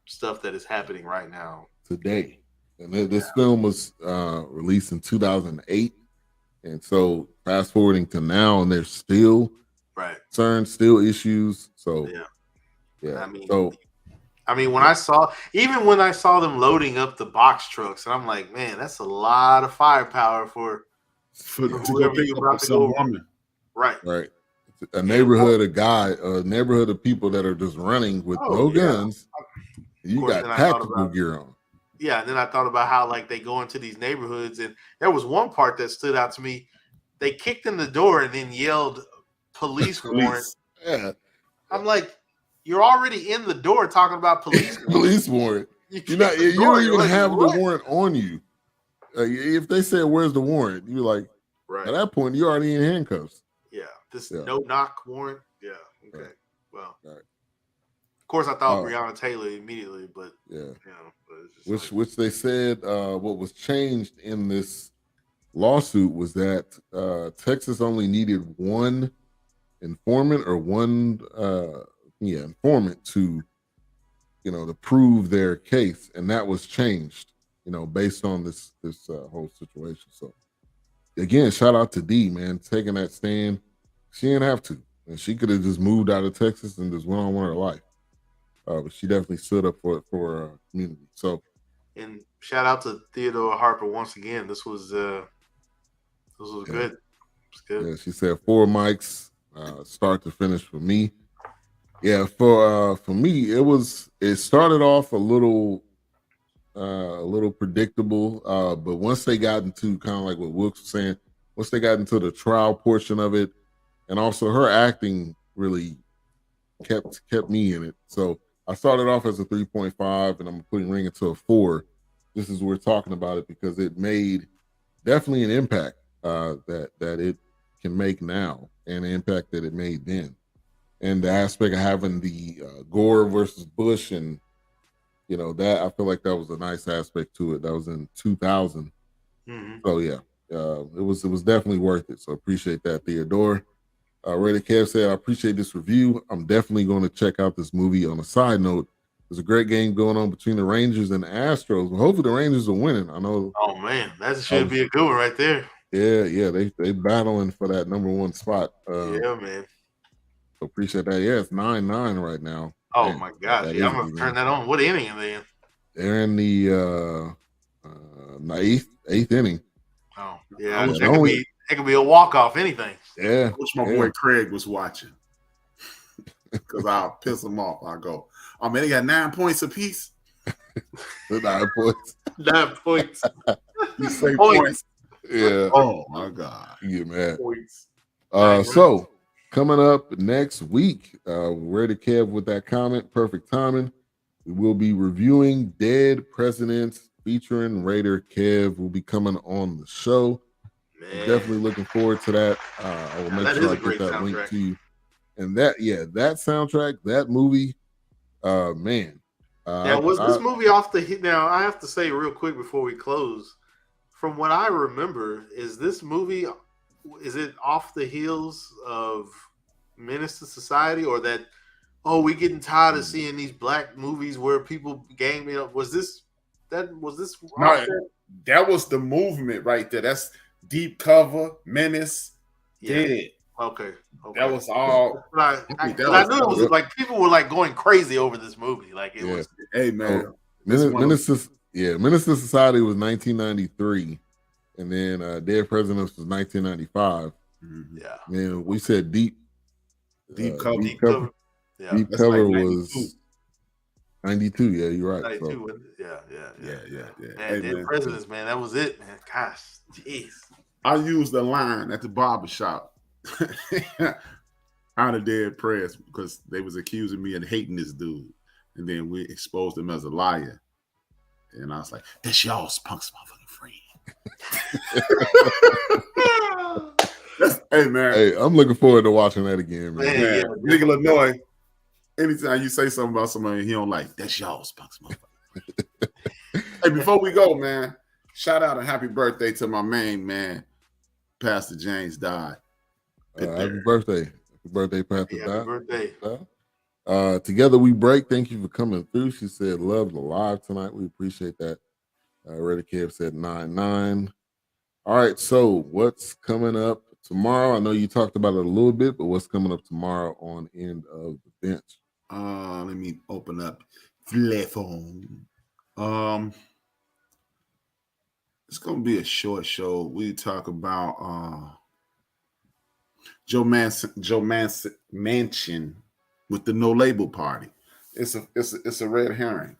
stuff that is happening right now today. And this film was released in 2008, and so fast forwarding to now, and there's still concerns, still issues. So yeah. I mean, when I saw them loading up the box trucks, and I'm like, man, that's a lot of firepower for whoever you're about to go over. Right. A neighborhood of people that are just running with no guns. You got tactical gear on. Yeah, and then I thought about how they go into these neighborhoods, and there was one part that stood out to me. They kicked in the door and then yelled police warrant. Yeah. I'm like, you're already in the door talking about police warrant. Police warrant. You don't even have the warrant on you. If they said, where's the warrant? You're like, at that point, you're already in handcuffs. Yeah. No knock warrant. Yeah. Okay. Well. Of course, I thought Breonna Taylor immediately, but which they said what was changed in this lawsuit was that Texas only needed one informant or one informant to to prove their case, and that was changed based on this whole situation. So again, shout out to D, man, taking that stand. She didn't have to, and she could have just moved out of Texas and just went on with her life. But she definitely stood up for her community. So, and shout out to Theodora Harper once again. This was good. It's good. Yeah, she said 4 mics, start to finish for me. Yeah, for me, it started off a little predictable, but once they got into kind of like what Wilkes was saying, once they got into the trial portion of it, and also her acting really kept me in it. So I started off as a 3.5, and I'm putting Ring into a 4. This is we're talking about it because it made definitely an impact that it can make now, and the impact that it made then, and the aspect of having the Gore versus Bush, and that I feel like that was a nice aspect to it. That was in 2000. Mm-hmm. So yeah, it was definitely worth it. So appreciate that, Theodore. Rated Kev said, I appreciate this review. I'm definitely going to check out this movie. On a side note, there's a great game going on between the Rangers and the Astros. Well, hopefully the Rangers are winning. I know. Oh man, that should be a good one right there. Yeah, they battling for that number 1 spot. Yeah, man. So appreciate that. Yeah, it's 9-9 right now. Oh my gosh, I'm gonna turn that on. What inning are they in? They're in the eighth inning. Oh yeah, it could be a walk-off, anything. Yeah. I wish my boy Craig was watching. Because I'll piss him off. I'll go, oh man, they got 9 points apiece. 9 points. 9 points. You say points. Yeah. Oh my God. You get mad. Points. So coming up next week, Ready Kev with that comment, perfect timing. We will be reviewing Dead Presidents featuring Raider Kev. Will be coming on the show. Definitely looking forward to that. I will make sure I get that link to you. And that soundtrack, that movie, man. Now, was this movie off the? Now, I have to say real quick before we close. From what I remember, is this movie? Is it off the heels of Menace to Society, or that? Oh, we getting tired of seeing these black movies where people gang me up. Was this? that was the movement right there. That's deep cover, menace, dead. Okay. That was all. I knew it was like people were like going crazy over this movie. Like it was. Hey man, Menace to Society was 1993, and then Dead Presidents was 1995. Mm-hmm. Yeah. And we said Deep Cover. Deep Cover. Yeah. Deep Cover was 92. Yeah, you're right. 92. So. Yeah. Man, Dead Presidents, man, that was it, man. Gosh, jeez. I used the line at the barbershop out of Dead Press because they was accusing me of hating this dude. And then we exposed him as a liar. And I was like, that's y'all's punk's motherfucking friend. Hey, man. Hey, I'm looking forward to watching that again, man. Nigga Illinois, anytime you say something about somebody he don't like, that's y'all's punk's motherfucking friend. Hey, before we go, man, shout out and happy birthday to my main man, Pastor James died. Happy birthday. Happy birthday, Pastor. Happy birthday. Together we break. Thank you for coming through. She said, love the live tonight. We appreciate that. Reddy Kev said 9-9. All right, so what's coming up tomorrow? I know you talked about it a little bit, but what's coming up tomorrow on End of the Bench? Let me open up Flefone. It's gonna be a short show. We talk about Joe Manchin with the No Label Party. It's a red herring.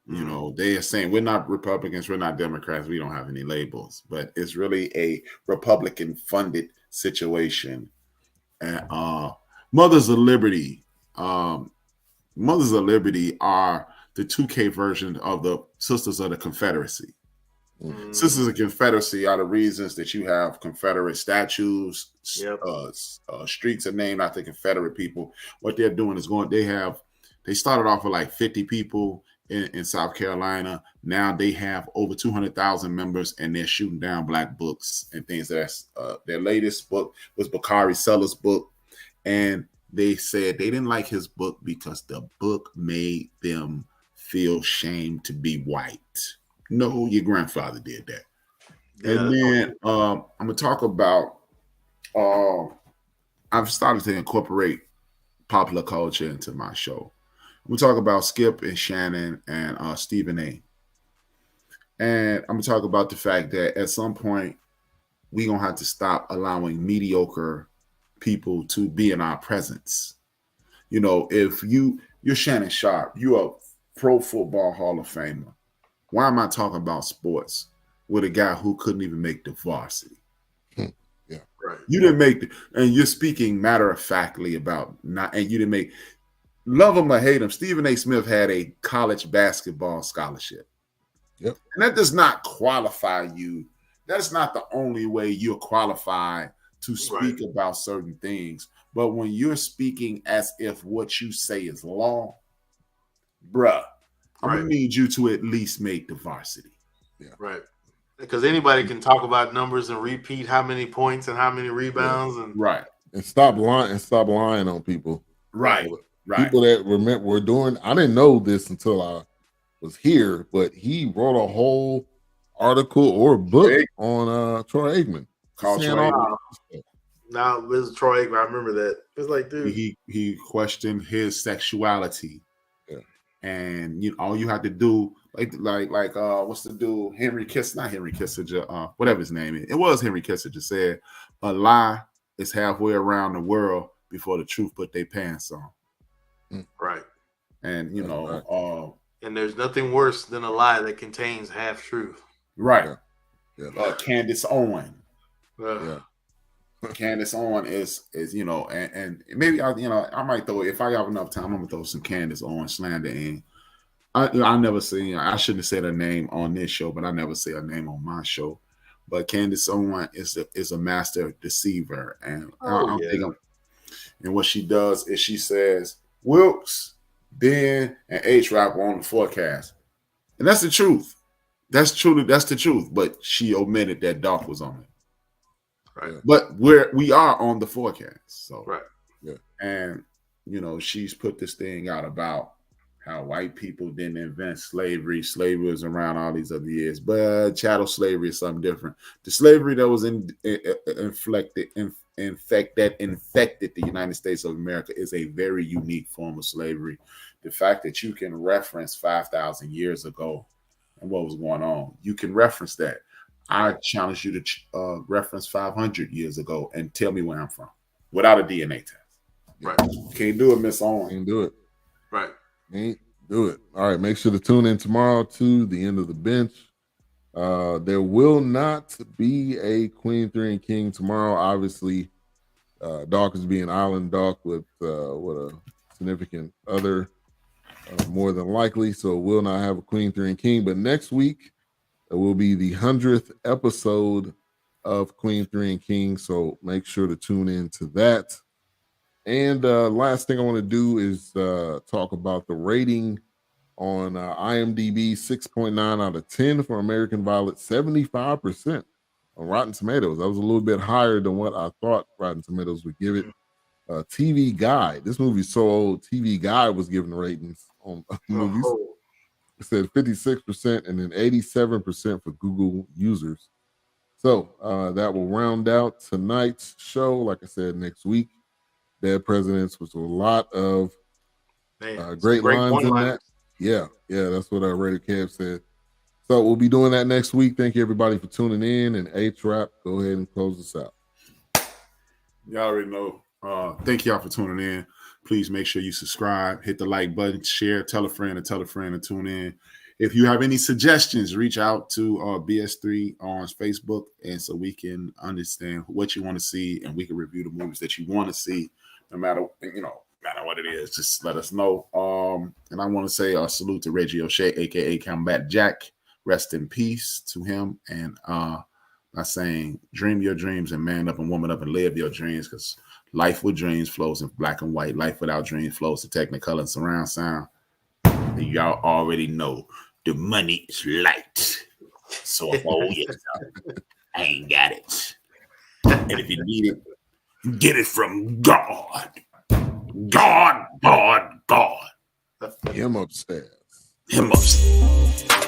You know, they are saying we're not Republicans, we're not Democrats, we don't have any labels, but it's really a Republican funded situation. And Mothers of Liberty are the 2K version of the Sisters of the Confederacy. Sisters of the Confederacy are the reasons that you have Confederate statues, streets are named after Confederate people. What they're doing is they started off with like 50 people in South Carolina. Now they have over 200,000 members, and they're shooting down black books and things. Their latest book was Bakari Sellers' book, and they said they didn't like his book because the book made them feel shame to be white. No, your grandfather did that. Yeah, and then I'm gonna talk about. I've started to incorporate popular culture into my show. We talk about Skip and Shannon and Stephen A. And I'm gonna talk about the fact that at some point we're gonna have to stop allowing mediocre people to be in our presence. You know, if you're Shannon Sharp, you're a Pro Football Hall of Famer. Why am I talking about sports with a guy who couldn't even make the varsity? Yeah, right. You didn't make and you're speaking matter-of-factly about and you didn't make. Love him or hate him, Stephen A. Smith had a college basketball scholarship. Yep. And that does not qualify you. That's not the only way you're qualified to speak about certain things. But when you're speaking as if what you say is law, bruh, I'm going to need you to at least make the varsity. Yeah. Right. Because anybody can talk about numbers and repeat how many points and how many rebounds. And stop lying on people. Right. People that were doing, I didn't know this until I was here, but he wrote a whole article or book on Troy Aikman. Now, this is Troy Aikman. I remember that. It's like, dude. He questioned his sexuality. Yeah. And all you have to do, like what's the dude? Not Henry Kissinger, whatever his name is. It was Henry Kissinger said, a lie is halfway around the world before the truth put their pants on. Right. And and there's nothing worse than a lie that contains half truth. Right. Candace Owen. Candace Owen is and maybe I might throw, if I have enough time, I'm gonna throw some Candace Owen slander in. I never say, I shouldn't have said her name on this show, but I never say her name on my show. But Candace Owen is a master deceiver, and and what she does is she says Wilkes, Ben, and H-Rap were on the forecast. And that's the truth. That's the truth. But she omitted that Doc was on it. Right. But we are on the forecast. So right. Yeah. And she's put this thing out about how white people didn't invent slavery. Slavery was around all these other years, but chattel slavery is something different. The slavery that was infected the United States of America is a very unique form of slavery. The fact that you can reference 5,000 years ago and what was going on, you can reference that. I challenge you to reference 500 years ago and tell me where I'm from without a DNA test. Right. Can't do it, Miss Owen. Can't do it. Right. Can't do it. All right. Make sure to tune in tomorrow to the end of the bench. There will not be a Queen 3 and King tomorrow. Obviously, Doc is being Island Doc with what a significant other, more than likely. So we'll not have a Queen 3 and King. But next week will be the 100th episode of Queen 3 and King. So make sure to tune in to that. And last thing I want to do is talk about the rating on IMDb. 6.9 out of 10 for American Violet, 75% on Rotten Tomatoes. That was a little bit higher than what I thought Rotten Tomatoes would give it. TV Guide, this movie's so old, TV Guide was giving ratings on movies. It said 56% and then 87% for Google users. So that will round out tonight's show. Like I said, next week, Dead Presidents, was a lot of great lines in that. Yeah, that's what Rated Kev said. So we'll be doing that next week. Thank you, everybody, for tuning in. And A-Trap, go ahead and close us out. Y'all already know. Thank y'all for tuning in. Please make sure you subscribe, hit the like button, share, tell a friend to tune in. If you have any suggestions, reach out to BS3 on Facebook, and so we can understand what you want to see, and we can review the movies that you want to see, no matter what it is. Just let us know. And I want to say a salute to Reggie O'Shea, aka Combat Jack. Rest in peace to him. And by saying, dream your dreams and man up and woman up and live your dreams, because life with dreams flows in black and white. Life without dreams flows to Technicolor and surround sound. And y'all already know the money is light. So I ain't got it. And if you need it, get it from God. God. Him upstairs. Him upstairs.